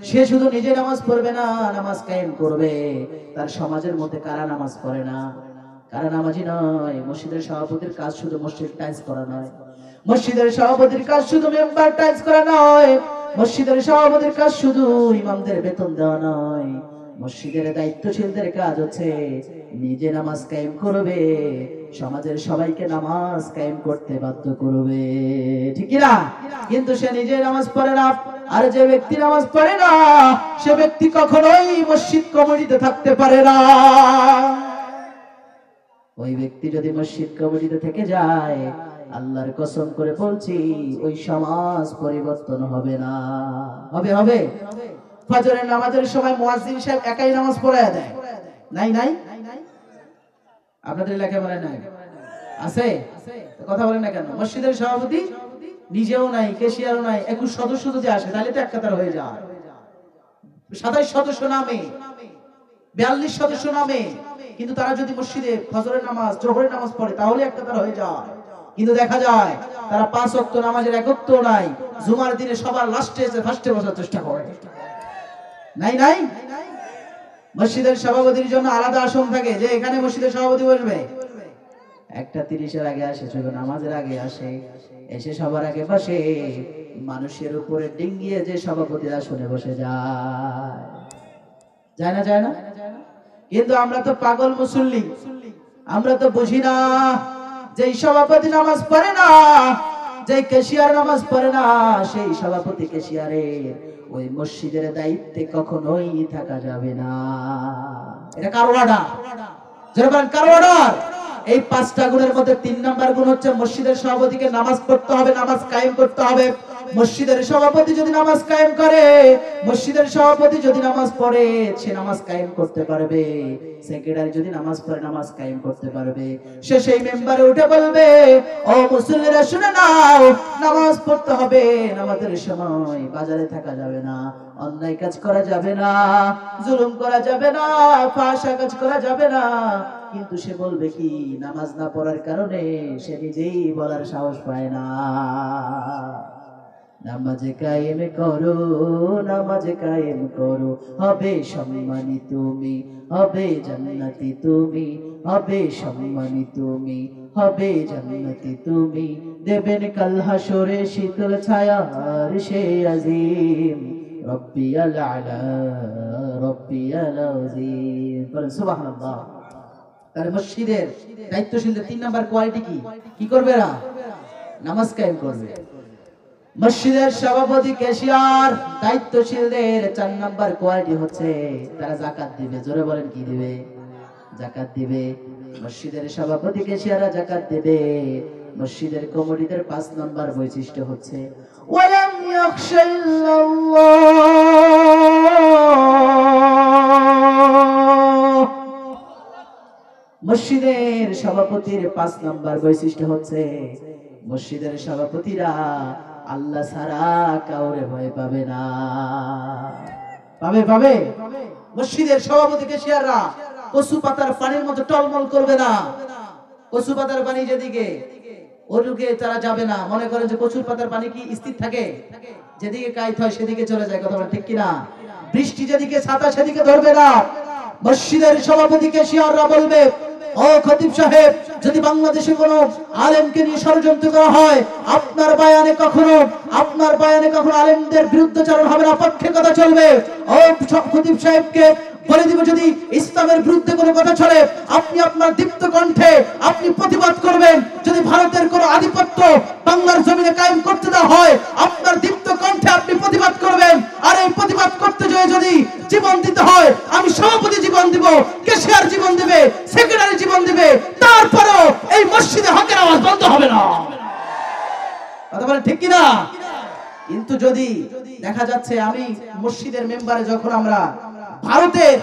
সে শুধু নিজে নামাজ পড়বে না, নামাজ কায়েম করবে। তার সমাজের মধ্যে কারা নামাজ পড়ে না, কারা নামাজি নয়, মসজিদের সভাপতির কাজ শুধু মসজিদ টাইজ করা নয়, মসজিদের সভাপতির কাজ শুধু মেম্বার টাইজ করা নয়, মসজিদের সভাপতির কাজ শুধু ইমামদের বেতন দেওয়া নয়। মসজিদের দায়িত্বশীলদের কাজ হচ্ছে নিজে নামাজ কায়েম করবে, সমাজের সবাইকে নামাজ কায়েম করতে বাধ্য করবে। ঠিক না? কিন্তু সে নিজে নামাজ পড়ে না। আর যে ব্যক্তি নামাজ পড়ে না, সে ব্যক্তি কখনোই মসজিদ কমিটিতে থাকতে পারে না। ওই ব্যক্তি যদি মসজিদ কমিটিতে থেকে যায়, আল্লাহর কসম করে বলছি ওই সমাজ পরিবর্তন হবে না। হবে? হবে? ফজরের নামাজের সময় মুয়াজ্জিন সাহেব একাই নামাজ পড়ায় দেয়। নাই নাই? আপনাদের এলাকায় বলে নাই? আছে? কথা বলেন না কেন? মসজিদের সভাপতি নিজেও নাই, ক্যাশিয়ারও নাই, 21 সদস্য যদি আসে তাহলে তো এক কাতার হয়ে যায়। 27 সদস্য নামে, 42 সদস্য নামে, কিন্তু তারা যদি মসজিদে ফজরের নামাজ, জোহরের নামাজ পড়ে তাহলে এক কাতার হয়ে যায়। কিন্তু দেখা যায় তারা 5 ওয়াক্ত নামাজের একত্ব নাই, জুমার দিনে সবার লাস্টে এসে ফার্স্টে বসার চেষ্টা করে। নাই নাই, মসজিদের সভাপতির জন্য আলাদা আসন থাকে, যে এখানে মসজিদের সভাপতি বসবে, 1:30 আগে আসে, নামাজের আগে আসে, এসে সবার আগে বসে, মানুষের উপরে ডিঙ্গিয়ে যে সভাপতির আসনে বসে যায়। যায় না, যায় না? কিন্তু আমরা তো পাগল মুসল্লি, আমরা তো বুঝি না, যেই সভাপতি নামাজ পড়ে না, যেই ক্যাশিয়ার নামাজ পড়ে না, সেই সভাপতি ক্যাশিয়ারের ওই মসজিদের দায়িত্বে কখনোই থাকা যাবে না। এটা কার অর্ডার? যেরকম কার অর্ডার? এই 5টা গুণের মধ্যে 3 নাম্বার গুণ হচ্ছে মসজিদের সভাপতিকে নামাজ পড়তে হবে, নামাজ কায়েম করতে হবে। মসজিদের সভাপতি যদি নামাজ কায়েম করে, মসজিদের সভাপতি যদি নামাজ পড়ে, সে নামাজ কায়েম করতে পারবে। সেক্রেটারি যদি নামাজ পড়ে, নামাজ কায়েম করতে পারবে। সে সেই মেম্বারে উঠে বলবে, ও মুসল্লিরা শুনে নাও, নামাজ পড়তে হবে, নামাজের সময় বাজারে থাকা যাবে না, অন্যায় কাজ করা যাবে না, জুলুম করা যাবে না, ফাহশা কাজ করা যাবে না। কিন্তু সে বলবে কি, নামাজ না পড়ার কারণে সে নিজেই বলার সাহস পায় না। নামাজ কায়েম করো, নামাজ কায়েম করো, হবে সম্মানী তুমি, হবে জান্নাতি তুমি, হবে সম্মানী তুমি, হবে জান্নাতি তুমি, দেবেন কাল হাসরে শীতল ছায়া আরশে আজিম, রব্বিয়াল আলা রব্বিয়াল আযীম। বলেন সুবহানাল্লাহ। তাহলে মসজিদের দায়িত্বশীলদের 3 নাম্বার কোয়ালিটি কি? কি করবে এরা? নামাজ কায়েম করবে। মসজিদের সভাপতি, ক্যাশিয়ার, দায়িত্বশীলদের 4 নাম্বার কোয়ালিটি হচ্ছে তারা যাকাত দিবে। জোরে বলেন, কি দিবে? যাকাত দিবে। মসজিদের সভাপতি, ক্যাশিয়াররা যাকাত দিবে। মসজিদের কমিটিদের 5 নাম্বার বৈশিষ্ট্য হচ্ছে ওয়ালাম ইয়াখশাল্লাহ। মসজিদের সভাপতির 5 নাম্বার বৈশিষ্ট্য হচ্ছে মসজিদের সভাপতিরা আল্লাহ ছাড়া কাউরে ভয় পাবে না। পাবে পাবে। মসজিদের সভাপতি ক্যাশিয়াররা কচু পাতার পানির মতো টলমল করবে না। কচু পাতার পানি যেদিকে, ওদিকে তারা যাবে না। মনে করেন যে কচুর পাতার পানি কি স্থির থাকে? যেদিকে কাইত হয় সেদিকে চলে যায়। কথা বলেন ঠিক কিনা? বৃষ্টি যেদিকে ছাতা সেদিকে ধরবে না। মসজিদের সভাপতি ক্যাশিয়াররা বলবে, ও খতিব সাহেব, যদি বাংলাদেশে কোনো আলেমকে নিয়ে ষড়যন্ত্র করা হয়, আপনার বয়ানে কখনো আলেমদের বিরুদ্ধাচরণ হবে না, পক্ষে কথা চলবে। ও খতিব সাহেবকে বলে দিব, যদি ইসলামের বিরুদ্ধে কোনো কথা চলে, আপনি আপনার দীপ্ত কণ্ঠে আপনি প্রতিবাদ করবেন। যদি ভারতের কোনো আধিপত্য বাংলার জমিনে কায়েম করতে দেওয়া হয়, আপনার দীপ্ত কণ্ঠে আপনি প্রতিবাদ করবেন। আর এই প্রতিবাদ করতে যেয়ে যদি জীবন দিতে হয়, আমি সভাপতি জীবন দিব, ক্যাশিয়ার জীবন দিবে, সেক্রেটারি জীবন দিবে, তারপরেও এই মসজিদে হকের আওয়াজ বন্ধ হবে না। কথা বলেন ঠিক কিনা? কিন্তু যদি দেখা যাচ্ছে আমি মসজিদের মেম্বারে যখন আমরা ভারতের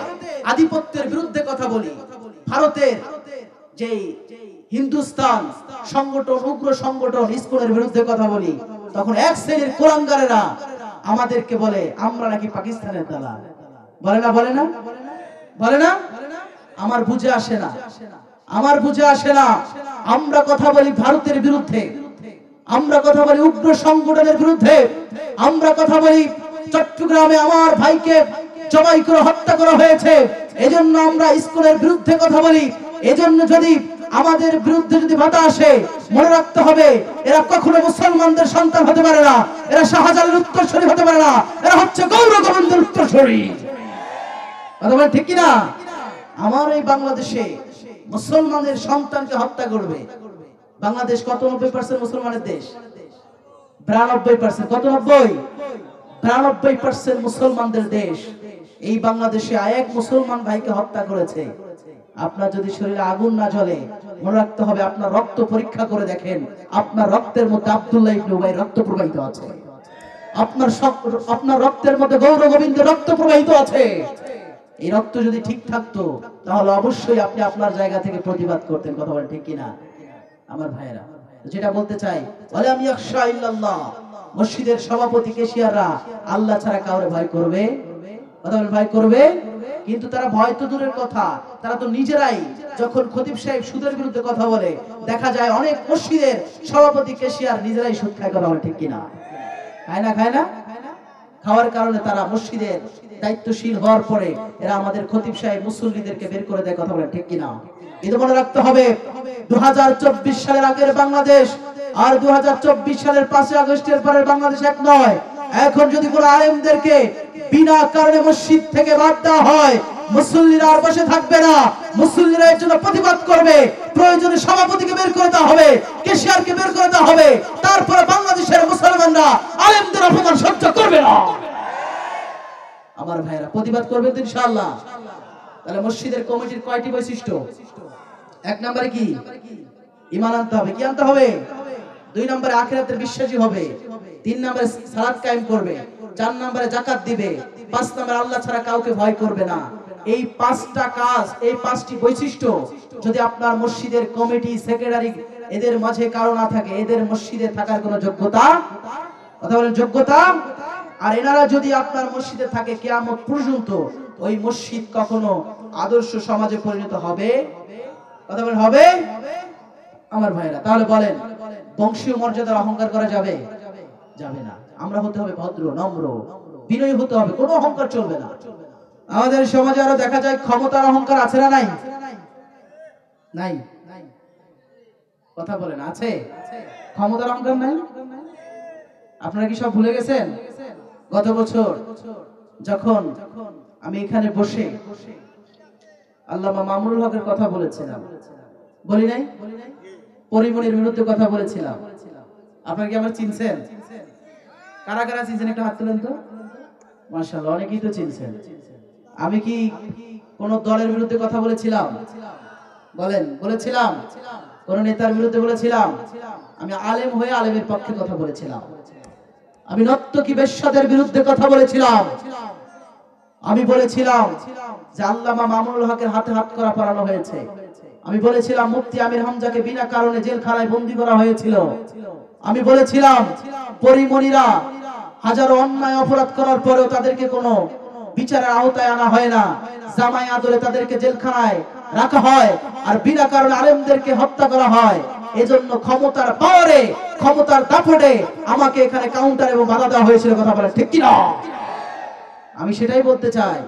আধিপত্যের বিরুদ্ধে কথা বলি, ভারতের যে হিন্দুস্তান সংগঠন, উগ্র সংগঠন ইসকনের বিরুদ্ধে কথা বলি, তখন এক শ্রেণীর কোরআনগারেরা আমাদেরকে বলে আমরা নাকি পাকিস্তানের দালাল। বলে না? বলে না? বলে না? আমার বুঝে আসে না, আমার বুঝে আসে না। আমরা কথা বলি ভারতের বিরুদ্ধে, আমরা কথা বলি উগ্র সংগঠনের বিরুদ্ধে, আমরা কথা বলি চট্টগ্রামে আমার ভাইকে জবাই করে হত্যা করা হয়েছে, এজন্য আমরা ইসকনের বিরুদ্ধে কথা বলি। এজন্য যদি আমাদের বিরুদ্ধে যদি বাধা আসে, মনে রাখতে হবে এরা কখনো মুসলমানদের সন্তান হতে পারে না, এরা শাহজালালের উত্তরসূরি হতে পারে না, এরা হচ্ছে গৌর গোবিন্দের উত্তরসূরি। কথা বলেন ঠিক কিনা? আমার এই বাংলাদেশে মুসলমানদের সন্তানকে হত্যা করবে। বাংলাদেশ কত? 90% মুসলমানের দেশ। 92%। কত? 90? 92% মুসলমানদের দেশ। এই বাংলাদেশে এক মুসলমান ভাইকে হত্যা করেছে। আপনার যদি শরীরে আগুন না জ্বলে, মনে রাখতে হবে আপনার রক্ত পরীক্ষা করে দেখেন, আপনার রক্তের মধ্যে আব্দুল্লাহ ইবনে উবাই রক্ত প্রবাহিত আছে, আপনার রক্তের মধ্যে গৌর গোবিন্দের রক্ত প্রবাহিত আছে। এই রক্ত যদি ঠিক থাকতো তাহলে অবশ্যই আপনি আপনার জায়গা থেকে প্রতিবাদ করতেন। কথা বলেন ঠিক কিনা আমার ভাইয়েরা? যেটা বলতে চাই, ওয়ালাম ইয়াখশা ইল্লাল্লাহ, মসজিদের সভাপতি কেশিয়াররা আল্লাহ ছাড়া কাউরে ভয় করবে? কথা বলেন, ভয় করবে? কিন্তু তারা ভয় তো দূরের কথা, তারা তো নিজেরাই যখন খতিব সাহেব সুদের বিরুদ্ধে কথা বলে, দেখা যায় অনেক মসজিদের সভাপতি কেশিয়ার নিজেরাই সুদ খায়। কথা বলে ঠিক কিনা? খায় না? খায় না? খাওয়ার কারণে তারা মসজিদের দায়িত্বশীল হওয়ার পরে এরা আমাদের খতিব সাহেব মুসল্লিদেরকে বের করে দেয়। কথা বলেন ঠিক কিনা? এটা মনে রাখতে হবে, 2024 সালের আগের বাংলাদেশ আর 2024 সালের 5 আগস্টের পরের বাংলাদেশ এক নয়। এখন যদি কোনো আলেমদেরকে বিনা কারণে মসজিদ থেকে বাদ দেওয়া হয়, মুসল্লিরা আর বসে থাকবে না, মুসল্লিরা এর জন্য প্রতিবাদ করবে। প্রয়োজনে সভাপতিকে বের করে দেওয়া হবে, কেশিয়ারকে বের করে দেওয়া হবে, তারপরে বাংলাদেশের মুসলমানরা আলেমদের অপমান সহ্য করবে না। আমার ভাইরা প্রতিবাদ করবেন তো ইনশাআল্লাহ। তাহলে মসজিদের কমিটির কয়টি বৈশিষ্ট্য? এক নম্বরে কি? ঈমান আনতে হবে। কি আনতে হবে? 2 নম্বরে আখিরাতের বিশ্বাসী হবে, 3 নম্বরে সালাত কায়েম করবে, 4 নম্বরে যাকাত দিবে, 5 নম্বরে আল্লাহ ছাড়া কাউকে ভয় করবে না। এই 5টা কাজ, এই 5টি বৈশিষ্ট্য যদি আপনার মসজিদের কমিটি, সেক্রেটারি এদের মাঝে কারো না থাকে, এদের মসজিদে থাকার কোনো যোগ্যতা, কথা বলেন যোগ্যতা, আর এনারা যদি আপনার মসজিদে থাকে, কিয়ামত পর্যন্ত ওই মসজিদ কখনো আদর্শ সমাজে পরিণত হবে? কথা বলেন হবে? আমার ভাইরা, তাহলে বলেন বংশীয় মর্যাদার অহংকার করা যাবে? যাবে না। আমরা হতে হবে ভদ্র, নম্র, বিনয়ী হতে হবে, কোনো অহংকার চলবে না। আমাদের সমাজে আরো দেখা যায় ক্ষমতার অহংকার আছে না নাই? নাই? কথা বলেন আছে? ক্ষমতার অহংকার নাই? আপনারা কি সব ভুলে গেছেন? গত বছর যখন আমি এখানে বসে আল্লামা মামুনুল হকের কথা বলেছিলাম, বলি নাই? পরিমণির বিরুদ্ধে কথা বলেছিলাম। আপনারা কি আমার চিনছেন? কারা কারা চিনছেন একটু হাত তুলেন তো। মাশাআল্লাহ, অনেকেই তো চিনছেন। আমি কি কোন দলের বিরুদ্ধে কথা বলেছিলাম? বলেন, বলেছিলাম? কোন নেতার বিরুদ্ধে বলেছিলাম? আমি আলেম হয়ে আলেমের পক্ষে কথা বলেছিলাম। আমি নর্তকী বেশ্যাদের বিরুদ্ধে কথা বলেছিলাম। আমি বলেছিলাম যে আল্লামা মামুনুল হকের হাতে হাত করা পরানো হয়েছে। আমি বলেছিলাম মুফতি আমির হামজাকে বিনা কারণে জেলখানায় বন্দী করা হয়েছিল। আমি বলেছিলাম পরিমণিরা হাজারো অন্যায় অপরাধ করার পরেও তাদেরকে কোনো বিচারের আওতায় আনা হয় না, জামাই আদরে তাদেরকে জেলখানায় রাখা হয়, আর বিনা কারণে আলেমদেরকে হত্যা করা হয়। এজন্য ক্ষমতার পাওয়ারে, ক্ষমতার দাপটে আমাকে এখানে কাউন্টার এবং বাধা দেওয়া হয়েছিল। কথা বলে ঠিক কিনা? আমি সেটাই বলতে চাই,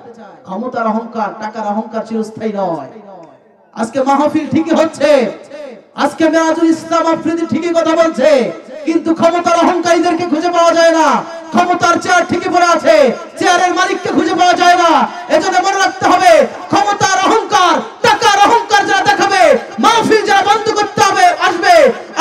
ক্ষমতার অহংকার, টাকার অহংকার চিরস্থায়ী নয়। আজকে মাহফিল ঠিকই হচ্ছে, আজকে মেরাজুল ইসলাম আফ্রিদি ঠিকই কথা বলছে, কিন্তু ক্ষমতার অহংকারীদেরকে খুঁজে পাওয়া যায় না। ক্ষমতার চেয়ার ঠিকই পড়ে আছে, চেয়ারের মালিককে খুঁজে পাওয়া যায় না। এজন্য মনে রাখতে হবে, ক্ষমতার অহংকার, টাকার অহংকার যারা দেখাবে, মাহফিল যারা বন্ধ করতে হবে আসবে,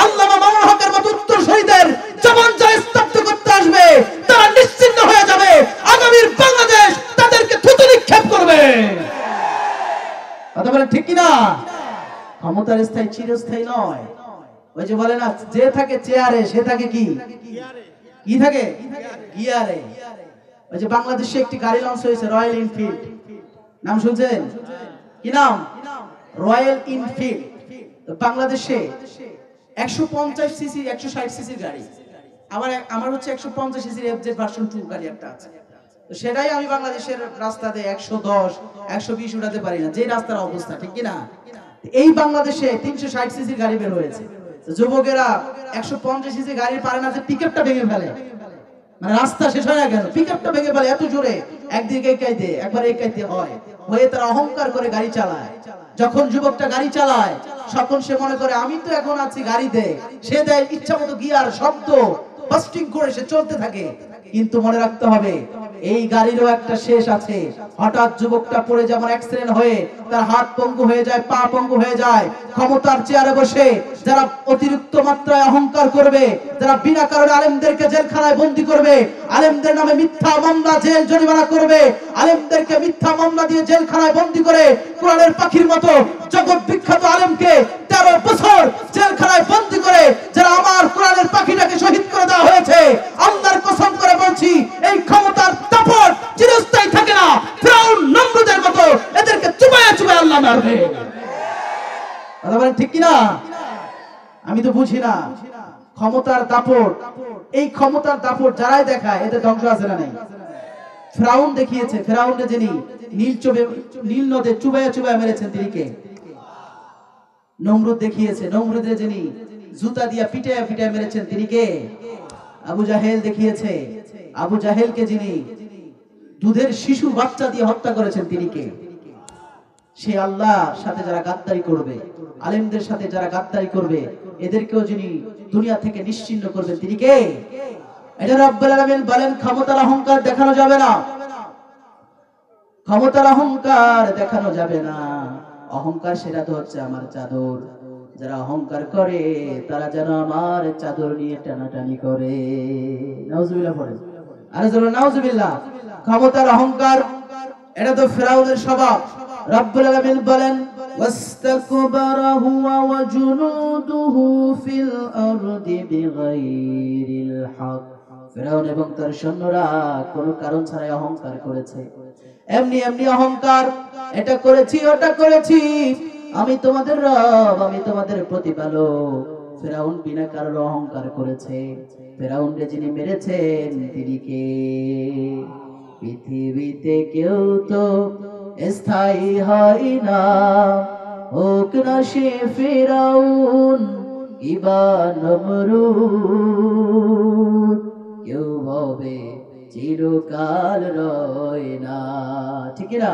আল্লামা মামুনুল হকের মতো উত্তরসূরিদের জবান যারা স্তব্ধ করতে আসবে, তারা নিশ্চিন্ন হয়ে যাবে। আগামীর বাংলাদেশ তাদেরকে থুতু নিক্ষেপ করবে। কথা বলেন ঠিক কিনা? ক্ষমতার স্থায়ী চিরস্থায়ী নয়। ওই যে বলে না, যে থাকে চেয়ারে সে থাকে কি? কি থাকে? গিয়ারে। ওই যে বাংলাদেশে একটি গাড়ি লঞ্চ হয়েছে, রয়্যাল এনফিল্ড, নাম শুনছেন? কি নাম? Royal Enfield. বাংলাদেশে 150 সিসি 160 সিসির গাড়ি, আমার হচ্ছে 150 সিসির এফজেড ভার্সন 2 গাড়ি একটা আছে। তো সেটাই আমি বাংলাদেশের রাস্তাতে 110 120 উঠাতে পারি না, যে রাস্তার অবস্থা, ঠিক কি না? এই বাংলাদেশে 360 সিসির গাড়ি বের হয়েছে। যুবকেরা 150 সিসি গাড়ি পারে না, যে পিকআপটা ভেঙে ফেলে। মানে রাস্তা শেষ হয় না কেন, পিকআপটা ভেঙে ফেলে এত জোরে, একদিকে একাইতে একবার একাইতে হয়, হয়ে তারা অহংকার করে গাড়ি চালায়। যখন যুবকটা গাড়ি চালায়, তখন সে মনে করে আমি তো এখন আছি গাড়িতে, সে দেয় ইচ্ছা মতো গিয়ার, শব্দ বাস্টিং করে সে চলতে থাকে। কিন্তু মনে রাখতে হবে, এই গাড়িরও একটা শেষ আছে। হঠাৎ যুবকটা পড়ে যেমন অ্যাক্সিডেন্ট হয়ে তার হাত পঙ্গু হয়ে যায়, পা পঙ্গু হয়ে যায়। ক্ষমতার চেয়ারে বসে যারা অতিরিক্ত মাত্রায় অহংকার করবে, যারা বিনা কারণে আলেমদেরকে জেলখানায় বন্দী করবে, আলেমদের নামে মিথ্যা মামলা, জেল জরিমানা করবে, আলেমদেরকে মিথ্যা মামলা দিয়ে জেলখানায় বন্দী করে কোরআনের পাখির মতো জগৎ বিখ্যাত আলেমকে 13 বছর জেলখানায় বন্দী করে যারা আমার কোরআনের পাখিটাকে শহীদ করে দেওয়া হয়েছে, আল্লাহর কসম করে বলছি, এই ক্ষমতার দাপট চিরস্থায়ী থাকে না। ফিরাউন নমরুদের মতো এদেরকে চুবায়া চুবায়া আল্লাহ মারবে। কথা বলেন ঠিক কিনা? আমি তো বুঝি না। ক্ষমতার দাপট, এই ক্ষমতার দাপট যারাই দেখায় এতে ধ্বংস আছে না নাই? ফিরাউন দেখিয়েছে, ফিরাউনকে যিনি নীল নদে চুবাইয়া চুবাইয়া মেরেছেন তিনি কে? নমরুদ দেখিয়েছে, নমরুদের যিনি জুতা দিয়া পিটাইয়া পিটাইয়া মেরেছেন তিনি কে? আবু জাহেল দেখিয়েছে, আবু জাহেলকে যিনি দুধের শিশু বাচ্চা দিয়ে হত্যা করেছেন তিনি কে? সে আল্লাহর সাথে যারা গাদ্দারি করবে, আলেমদের সাথে যারা গাদ্দারি করবে, এদেরকেও যিনি দুনিয়া থেকে নিশ্চিহ্ন করবেন তিনি কে? এটা রব্বুল আলামিন বলেন ক্ষমতার অহংকার দেখানো যাবে না, ক্ষমতার অহংকার দেখানো যাবে না। অহংকার সেটা তো হচ্ছে আমার চাদর, যারা অহংকার করে তারা যেন আমার চাদর নিয়ে টানাটানি করে। নাউজুবিল্লাহ পড়েন, আরে জোরে নাউজুবিল্লাহ। ক্ষমতার অহংকার এটা তো ফিরাউনের স্বভাব। রব্বুল আলামিন বলেন ওয়াস্তাকবারা হুয়া ওয়া জুনুদুহু ফিল আরদি বিগাইরিল হক। ফিরাউন এবং তার সৈন্যরা কোনো কারণ ছাড়াই অহংকার করেছে, এমনি এমনি অহংকার, এটা করেছি ওটা করেছি, আমি তোমাদের রব, আমি তোমাদের প্রতিপালক। ফিরাউন বিনা কারণে অহংকার করেছে। ফিরাউনকে যিনি মেরেছেন তিনি কে? পৃথিবীতে কেউ তো স্থায়ী হয় না, হোক না সে ফিরাউন কিবা নমরুদ, কেউ হবে চিরকাল রয় না। ঠিক না?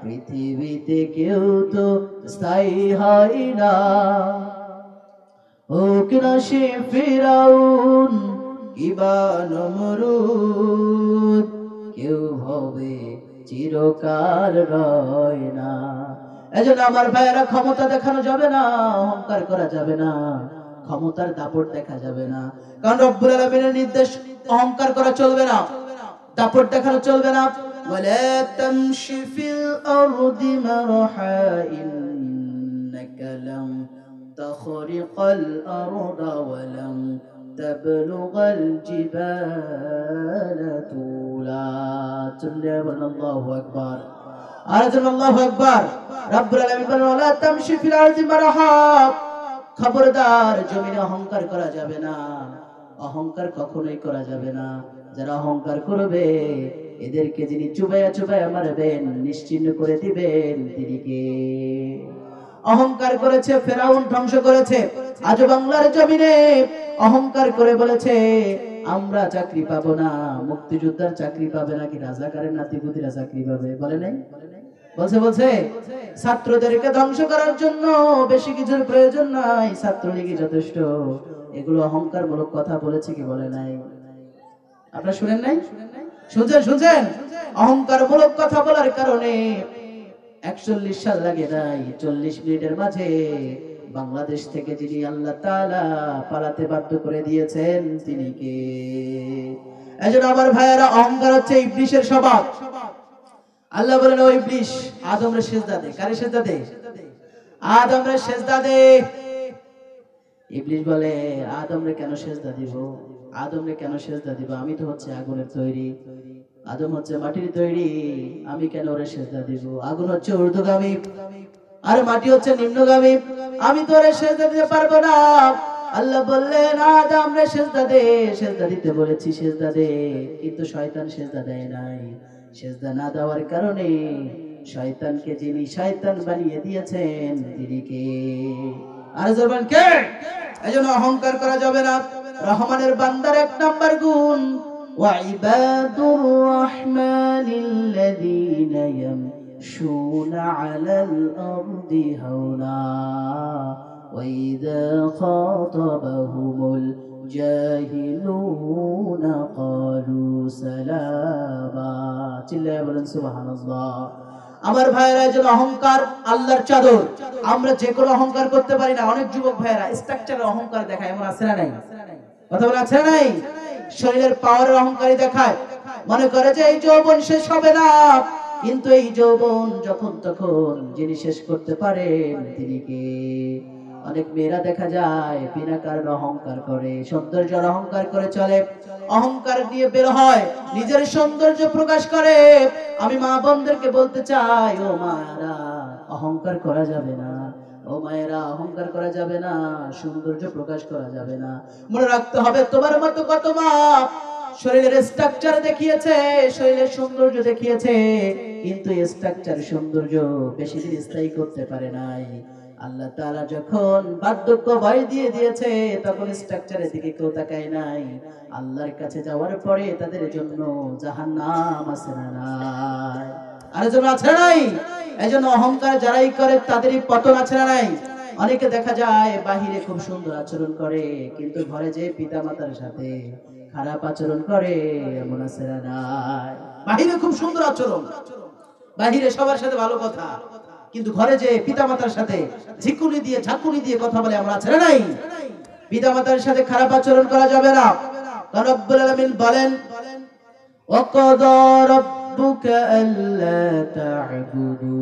পৃথিবীতে কেউ তো স্থায়ী হয় না, হোক না সে ফিরাউন কিবা নমরুদ, কেউ হবে চিরকাল রয় না। এজন্য আমার ভাইয়েরা ক্ষমতা দেখানো যাবে না, অহংকার করা যাবে না, ক্ষমতার দাপট দেখা যাবে না। কারণ রব্বুল আলামিনের নির্দেশ অহংকার করা চলবে না, দাপট দেখানো চলবে না। ওয়ালা তামশি ফিল আরদি মারহা ইন্নাকা লাম তাখরিকাল আরদা ওয়া লাম তাবলুগাল জিবালা তুলা। আল্লাহু আকবার, আল্লাহু আকবার। রব্বুল আলামিন বলেন ওয়ালা তামশি ফিল আরদি মারহা, খবরদার জমিনে অহংকার করা যাবে না, অহংকার কখনোই করা যাবে না। যারা অহংকার করবে এদেরকে যিনি চুবাইয়া চুবাইয়া মারবেন, নিশ্চিহ্ন করে দিবেন তিনি কে? অহংকার করেছে ফেরাউন, ধ্বংস করেছে। আজ বাংলার জমিনে অহংকার করে বলেছে আমরা চাকরি পাবো না, মুক্তিযোদ্ধার চাকরি পাবে নাকি রাজাকারের নাতিপুতিরা চাকরি পাবে, বলে নাই? বলছে বলছে ছাত্রদেরকে ধ্বংস করার জন্য বেশি কিছুর প্রয়োজন নাই, ছাত্রলীগই যথেষ্ট। এগুলো অহংকার মূলক কথা বলেছে কি বলে নাই? আপনারা শুনেন নাই? শুনছেন? শুনছেন? অহংকার মূলক কথা বলার কারণে 41 সাল লাগে নাই, 40 মিনিটের মাঝে বাংলাদেশ থেকে যিনি আল্লাহ তাআলা পালাতে বাধ্য করে দিয়েছেন তিনি কে? এজন্য আমার ভাইয়েরা অহংকার হচ্ছে ইবলিসের স্বভাব। আল্লাহ বলেন ও ইবলিস আদমরে সিজদা দে। কারে সিজদা দে? আদমরে সিজদা দে। ইবলিস বলে আদমরে কেন সিজদা দিব, আদমরে কেন সিজদা দিব, আমি তো হচ্ছে আগুনের তৈরি, আদম হচ্ছে মাটির তৈরি, আমি কেন ওরে সিজদা দিব? আগুন হচ্ছে ঊর্ধ্বগামী আর মাটি হচ্ছে নিম্নগামী, আমি তো ওরে সিজদা দিতে পারবো না। আল্লাহ বললেন আদমরে সিজদা দে, সিজদা দিতে বলেছি সিজদা দে, কিন্তু শয়তান সিজদা দেয় নাই। সিজদা না দেওয়ার কারণে শয়তানকে যিনি শয়তান বানিয়ে দিয়েছেন তিনি কে? আর জবান কে? এজন্য অহংকার করা যাবে না। রহমানের বান্দার এক নাম্বার গুণ ওয়া ইবাদুর রাহমানিল্লাযীনা ইয়ামশুনা আলাল আরদি হাওনা ওয়া ইযা খাতাবাহুমুল জাহিলুনা ক্বালু সালামা। চিল্লায়া বলেন সুবহানাল্লাহ। আমার ভাইয়েরা যেন অহংকার আল্লাহর চাদর, আমরা যে কোনো অহংকার করতে পারি না। অনেক যুবক ভাইয়েরা স্ট্রাকচারের অহংকার দেখায়, এমন আছে না নাই? কথা বলে আছে না নাই? শরীরের পাওয়ারের অহংকারী দেখায়, মনে করে যে এই যৌবন শেষ হবে না, কিন্তু এই যৌবন যখন তখন যিনি শেষ করতে পারেন তিনি কে? অনেক মেয়েরা দেখা যায় বিনা কারণে অহংকার করে, সৌন্দর্যের অহংকার করে চলে, অহংকার দিয়ে বের হয়, নিজের সৌন্দর্য প্রকাশ করে। আমি মা বোনদেরকে বলতে চাই ও মারা, অহংকার করা যাবে না। ও মায়েরা, অহংকার করা যাবে না, সৌন্দর্য প্রকাশ করা যাবে না। মনে রাখতে হবে তোমার মতো কত বাপ শরীরের স্ট্রাকচার দেখিয়েছে, শরীরের সৌন্দর্য দেখিয়েছে, কিন্তু স্ট্রাকচার সৌন্দর্য বেশি দিন স্থায়ী করতে পারে নাই। আল্লাহ তাআলা যখন বার্ধক্য ভয় দিয়ে দিয়েছে, তখন স্ট্রাকচারের দিকে কেউ তাকায় নাই। আল্লাহর কাছে যাওয়ার পরে তাদের জন্য জাহান্নাম আছে না নাই? আর জন্য আছে না নাই? এজন্য অহংকার যারাই করে তাদেরই পতন আছে না নাই? অনেকে দেখা যায় বাহিরে খুব সুন্দর আচরণ করে, কিন্তু ঘরে যে পিতা মাতার সাথে খারাপ আচরণ করে, এমন আছে না নাই? বাহিরে খুব সুন্দর আচরণ, বাহিরে সবার সাথে ভালো কথা, কিন্তু ঘরে যে পিতা মাতার সাথে ঝাঁকুনি দিয়ে কথা বলে, আমরা আছে না নাই? পিতা মাতার সাথে খারাপ আচরণ করা যাবে না। কারণ রব্বুল আলামিন বলেন, ওয়াকাদা রাব্বুকা আল্লা তা'বুদু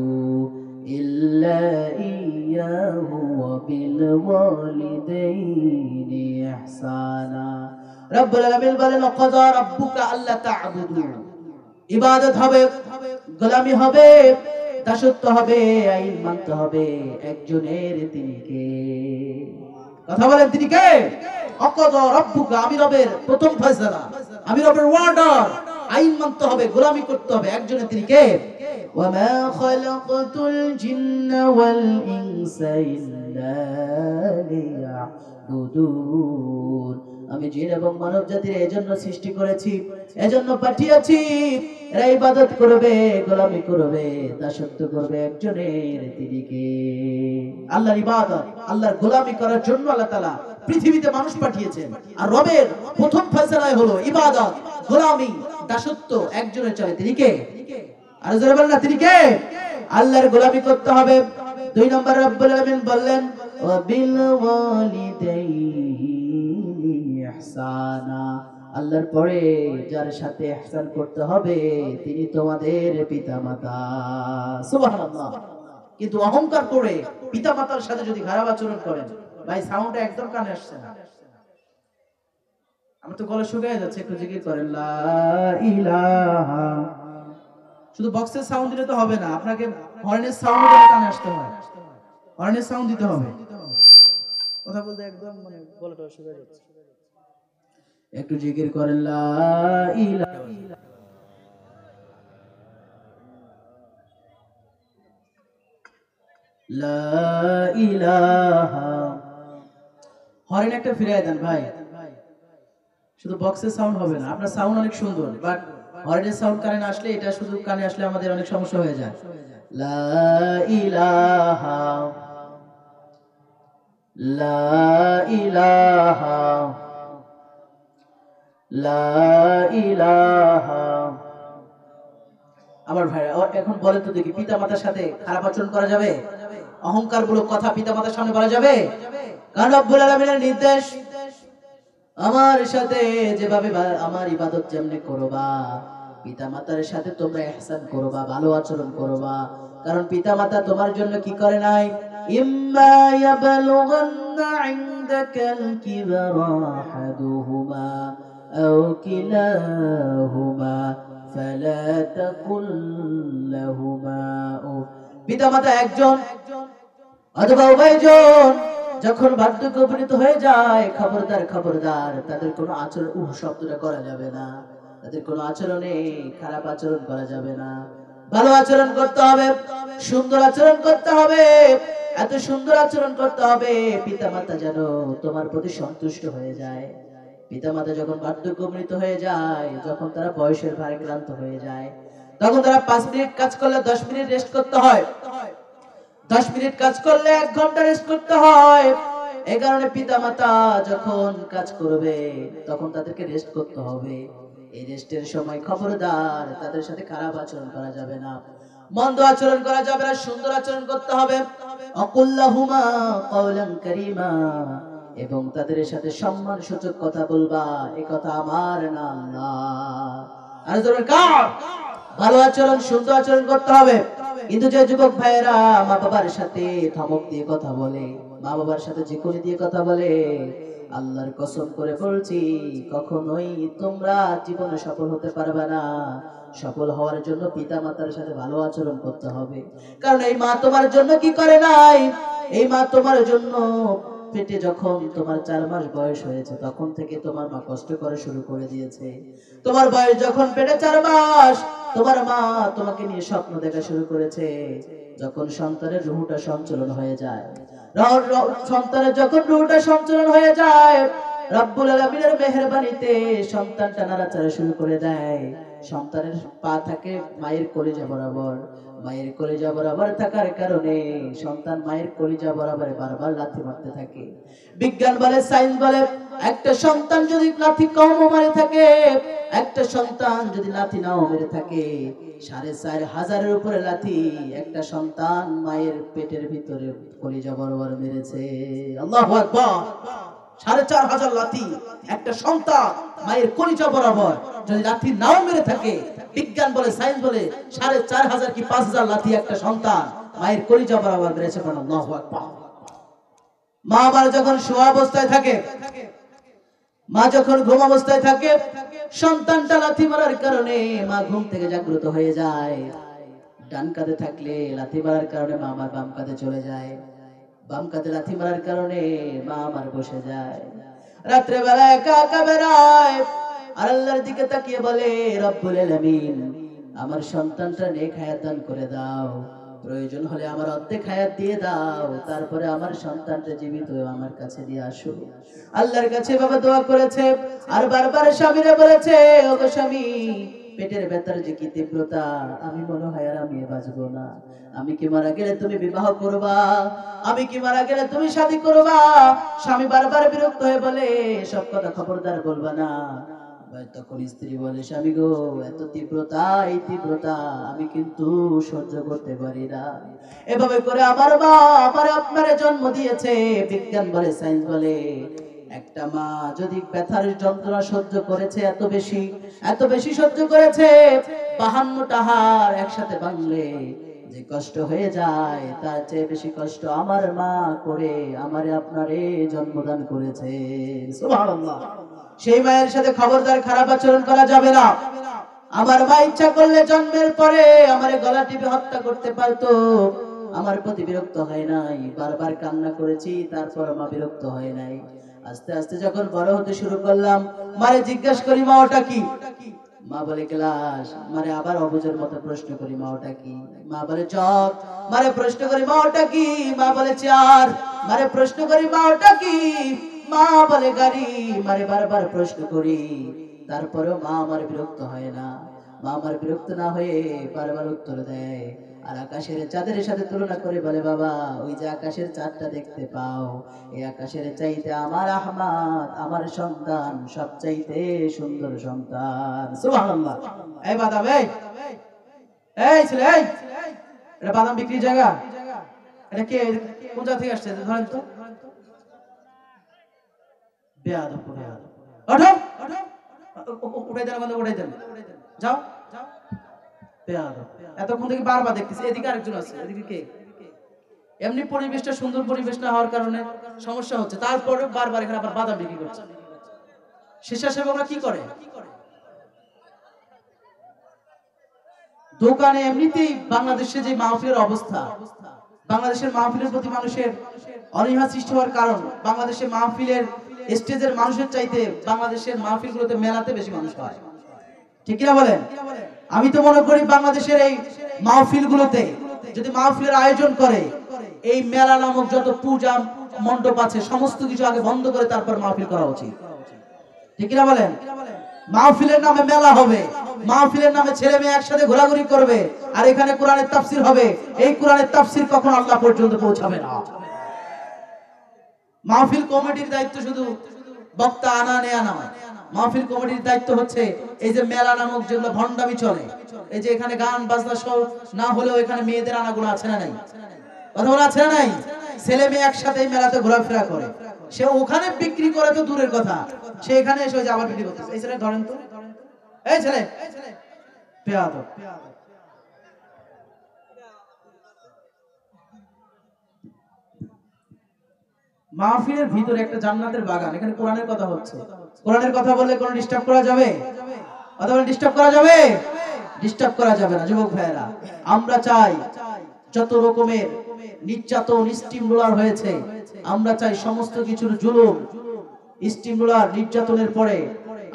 ইল্লা ইয়্যাহু ওয়া বিল ওয়ালিদাইনি ইহসানা। রব্বুল আলামিন বলেন, ওয়াকাদা রাব্বুকা আল্লা তা'বুদু, ইবাদত হবে, গোলামি হবে, দাসত্ব হবে, আইন মানতে হবে একজনের, তিনি কে? কথা বলেন, তিনি কে? ওয়াকাদা রাব্বুকা, আমি রবের প্রথম ফয়সালা, আমি রবের অর্ডার, আইন মানতে হবে, গোলামি করতে হবে একজনের, তিনি কে? ওয়া মা খালাকাতুল জিন্না ওয়াল ইনসা ইল্লা লিয়াবুদুন, আমি জিন এবং মানব জাতির এজন্য সৃষ্টি করেছি, এজন্য পাঠিয়েছি, এরা ইবাদত করবে, গোলামি করবে, দাসত্ব করবে একজনের, তিনি কে? আল্লাহর ইবাদত, আল্লাহর গোলামি করার জন্য আল্লাহ তাআলা পৃথিবীতে মানুষ পাঠিয়েছেন। আর রবের প্রথম ফয়সালা হলো ইবাদত, গোলামি, দাসত্ব একজনের চলে, তিনি কে? আর জোরে বলেন না, তিনি কে? আল্লাহর গোলামি করতে হবে। 2 নম্বর রব্বুল আলামিন বললেন, ওয়া বিল ওয়ালিদাইনি ইহসানা, আল্লাহর পরে যার সাথে ইহসান করতে হবে তিনি তোমাদের পিতামাতা। সুবহানাল্লাহ। কিন্তু অহংকার করে পিতামাতার সাথে যদি খারাপ আচরণ করেন, ভাই সাউন্ডটা একদম কানে আসছে না, আমার তো গলা শুকিয়ে যাচ্ছে, একটু জিকির করেন লা ইলাহা। শুধু বক্সের সাউন্ড দিলে তো হবে না, আপনাকে হর্নের সাউন্ড দিলে কানে আসতে হয়, হর্নের সাউন্ড দিতে হবে। কথা বলতে একদম মানে গলাটা শুকিয়ে যাচ্ছে, একটু জিকির করেন লা ইলাহা। লা ইলাহা। হরেন একটা ফিরায় দেন ভাই, শুধু বক্সের সাউন্ড হবে না, আপনার সাউন্ড অনেক সুন্দর, বাট হরেনের সাউন্ড কানে না আসলে, এটা শুধু কানে আসলে আমাদের অনেক সমস্যা হয়ে যায়। লা ইলাহা, লা ইলাহা, লা ইলাহা। আমার ভাই এখন বলেন তো দেখি, পিতা মাতার সাথে খারাপ আচরণ করা যাবে? অহংকার মূলক কথা পিতা মাতার সামনে বলা যাবে? কারণ রব্বুল আলামিনের নির্দেশ, আমার সাথে যেভাবে আমার ইবাদত যেমনি করবা, পিতা মাতার সাথে তোমরা ইহসান করবা, ভালো আচরণ করবা। কারণ পিতা মাতা তোমার জন্য কি করে নাই? ইম্মা ইয়াবলুগান্না ইনদাকাল কিবারা আহাদুহুমা আও কিলাহুমা ফালা তাকুল লাহুমা উফ। পিতা মাতা একজন অথবা উভয়জন যখন বার্ধক্যে উপনীত হয়ে যায়, খবরদার খবরদার, তাদের কোনো আচরণ উহ শব্দটা করা যাবে না, তাদের কোনো আচরণে খারাপ আচরণ করা যাবে না, ভালো আচরণ করতে হবে, সুন্দর আচরণ করতে হবে, এত সুন্দর আচরণ করতে হবে পিতামাতা যেন তোমার প্রতি সন্তুষ্ট হয়ে যায়। পিতামাতা যখন বার্ধক্যে উপনীত হয়ে যায়, যখন তারা বয়সের ভারে ক্লান্ত হয়ে যায়, তখন তারা 5 মিনিট কাজ করলে 10 মিনিট রেস্ট করতে হয়, 10 মিনিট কাজ করলে 1 ঘন্টা রেস্ট করতে হয়। এই কারণে পিতামাতা যখন কাজ করবে তখন তাদেরকে রেস্ট করতে হবে। এই রেস্টের সময় খবরদার তাদের সাথে খারাপ আচরণ করা যাবে না, মন্দ আচরণ করা যাবে না, সুন্দর আচরণ করতে হবে। আকুল্লাহুমা কাওলান কারীমা, এবং তাদের সাথে সম্মানসূচক কথা বলবা, এই কথা আমার না আল্লাহ। আর জোরে কার? ভালো আচরণ, সুন্দর আচরণ করতে হবে। কিন্তু যে যুবক ভাইয়েরা মা বাবার সাথে ধমক দিয়ে কথা বলে, মা বাবার সাথে ঝিকুনি দিয়ে কথা বলে, আল্লাহর কসম করে বলছি কখনোই তোমরা জীবনে সফল হতে পারবে না। সফল হওয়ার জন্য পিতা মাতার সাথে ভালো আচরণ করতে হবে। কারণ এই মা তোমার জন্য কি করে নাই, এই মা তোমার জন্য পেটে যখন তোমার 4 মাস বয়স হয়েছে তখন থেকে তোমার মা কষ্ট করে শুরু করে দিয়েছে। তোমার বয়স যখন পেটে 4 মাস, তোমার মা তোমাকে নিয়ে স্বপ্ন দেখা শুরু করেছে। যখন সন্তানের রুহটা সঞ্চালন হয়ে যায়, সন্তানের যখন রুহটা সঞ্চালন হয়ে যায়, রব্বুল আলামিনের মেহেরবানিতে সন্তানটা নাড়াচাড়া শুরু করে দেয়। সন্তানের পা থাকে মায়ের কলিজা বরাবর। মায়ের কলিজা বরাবর থাকার কারণে সন্তান মায়ের কলিজা বরাবর বারবার লাথি মারতে থাকে। বিজ্ঞান বলে, সায়েন্স বলে, একটা সন্তান যদি লাথি কম মারে থাকে, একটা সন্তান যদি লাথি নাও মেরে থাকে, 4,500-এর উপরে লাথি একটা সন্তান মায়ের পেটের ভিতরে কলিজা বরাবর মেরেছে। আল্লাহু আকবার। 4,500 লাথি একটা সন্তান মায়ের কলিজা বরাবর যদি লাথি নাও মেরে থাকে, বিজ্ঞান বলে, সায়েন্স বলে, 4,500 কি 5,000 লাথি একটা সন্তান মায়ের কলিজা বরাবর মেরেছে। আল্লাহু আকবার। মা আবার যখন শোয়া অবস্থায় থাকে, মা যখন ঘুম অবস্থায় থাকে, সন্তানটা লাথি মারার কারণে মা ঘুম থেকে জাগ্রত হয়ে যায়। ডান কাঁধে থাকলে লাথি মারার কারণে মা আমার বাম কাঁধে চলে যায়। বাম কাঁধে লাথি মারার কারণে মা আমার বসে যায়। রাত্রে বেলা একা একা বেড়ায় আর আল্লাহর দিকে তাকিয়ে বলে, রব্বুল আলামিন, আমার সন্তানটা নেক হায়াত দান করে দাও। প্রয়োজন হলে আমার অর্ধেক হায়াত দিয়ে দাও, তারপরে আমার সন্তানটা জীবিত আমার কাছে দিয়ে আসো। আল্লাহর কাছে বাবা দোয়া করেছে আর বারবার স্বামীরে বলেছে, ওগো স্বামী, পেটের ব্যথার যে কি তীব্রতা, আমি মনে হয় আর আমি বাঁচবো না। আমি কি মারা গেলে তুমি বিবাহ করবা, আমি কি মারা গেলে তুমি শাদী করবা। স্বামী বারবার বিরক্ত হয়ে বলে, সব কথা খবরদার বলবা না। তখন স্ত্রী বলে, স্বামী গো, এত তীব্রতা, এই তীব্রতা আমি কিন্তু সহ্য করতে পারি না। এভাবে করে আমার মা আমার আপনারে জন্ম দিয়েছে। বিজ্ঞান বলে, সায়েন্স বলে, একটা মা যদি ব্যথার যন্ত্রণা সহ্য করেছে এত বেশি সহ্য করেছে, 52টা হাড় একসাথে ভাঙলে যে কষ্ট হয়ে যায়, তার চেয়ে বেশি কষ্ট আমার মা করে আমারে আপনারে জন্মদান করেছে। সুবহানাল্লাহ। সেই মায়ের সাথে খবরদার খারাপ আচরণ করা যাবে না। আমার মা ইচ্ছা করলে জন্মের পরে আমারে গলা টিপে হত্যা করতে পারতো। আমার প্রতি বিরক্ত হয় নাই, বারবার কান্না করেছি, তারপর মা বিরক্ত হয় নাই। আস্তে আস্তে যখন বড় হতে শুরু করলাম, মারে জিজ্ঞাসা করি, মা ওটা কি? মা বলে গ্লাস। মারে আবার অবুঝের মতো প্রশ্ন করি, মা ওটা কি? মা বলে চক। মারে প্রশ্ন করি, মা ওটা কি? মা বলে চেয়ার। মারে প্রশ্ন করি, মা ওটা কি? মা বলে গাড়ি। মারে বারবার প্রশ্ন করি, তারপরেও মা আমার বিরক্ত হয় না। মা আমার বিরক্ত না হয়ে বারবার উত্তর দেয় আর আকাশের চাঁদের সাথে তুলনা করে বলে, বাবা, ওই যে আকাশের চাঁদটা দেখতে পাও, এই আকাশের চাইতে আমার আহমাদ, আমার সন্তান সবচাইতে সুন্দর সন্তান। সুবহানাল্লাহ। এই বাদাম, এই ছেলে, এটা বাদাম বিক্রির জায়গা? এটা কে, কোন জায়গা থেকে আসছে ধরেন তো? বেয়াদব, বেয়াদব। ওঠো, উঠাই দেন, আমাদের উঠাই দেন, যাও। বেয়াদব। এতক্ষণ থেকে বারবার দেখতেছি, এদিকে আরেকজন আছে, এদিকে কে? এমনি পরিবেশটা সুন্দর পরিবেশ না হওয়ার কারণে সমস্যা হচ্ছে, তারপরে বারবার এখানে আবার বাদাম বিক্রি করছে। স্বেচ্ছাসেবকরা কি করে? দোকানে এমনিতেই বাংলাদেশে যে মাহফিলের অবস্থা, বাংলাদেশের মাহফিলের প্রতি মানুষের অনীহা সৃষ্টি হওয়ার কারণ, বাংলাদেশের মাহফিলের স্টেজের মানুষের চাইতে বাংলাদেশের মাহফিলগুলোতে মেলাতে বেশি মানুষ হয়। ঠিক কিনা বলেন? আমি তো মনে করি বাংলাদেশের এই মাহফিলগুলোতে যদি মাহফিলের আয়োজন করে, এই মেলা নামক যত পূজা মণ্ডপ আছে সমস্ত কিছু আগে বন্ধ করে তারপর মাহফিল করা উচিত। ঠিক কিনা বলেন? মাহফিলের নামে মেলা হবে, মাহফিলের নামে ছেলে মেয়ে একসাথে ঘোরাঘুরি করবে, আর এখানে কোরআনের তাফসীর হবে। এই কোরআনের তাফসীর কখনো আল্লাহ পর্যন্ত পৌঁছাবে না। মাহফিল কমিটির দায়িত্ব শুধু বক্তা আনা নেয়া নয়। মাহফিল কমিটির দায়িত্ব হচ্ছে এই যে মেলা নামক যেগুলো ভণ্ডামি চলে, এই যে এখানে গান বাজনা সব না হলেও এখানে মেয়েদের আনাগুলো আছে না নাই? কথা বলা আছে না নাই? ছেলে মেয়ে একসাথে এই মেলাতে ঘোরাফেরা করে, সে ওখানে বিক্রি করে তো দূরের কথা, সে এখানে এসে আবার বিক্রি করতেছে। এই ছেলে ধরেন তো, এই ছেলে বেয়াদব। মাহফিলের ভিতরে একটা জান্নাতের বাগান, এখানে কোরআনের কথা হচ্ছে। কোরআনের কথা বললে কোনো ডিস্টার্ব করা যাবে? কথা বলে ডিস্টার্ব করা যাবে? ডিস্টার্ব করা যাবে না। যুবক ভাইয়েরা, আমরা চাই যত রকমের নির্যাতন স্টিম রোলার হয়েছে, আমরা চাই সমস্ত কিছুর জুলুম স্টিম রোলার নির্যাতনের পরে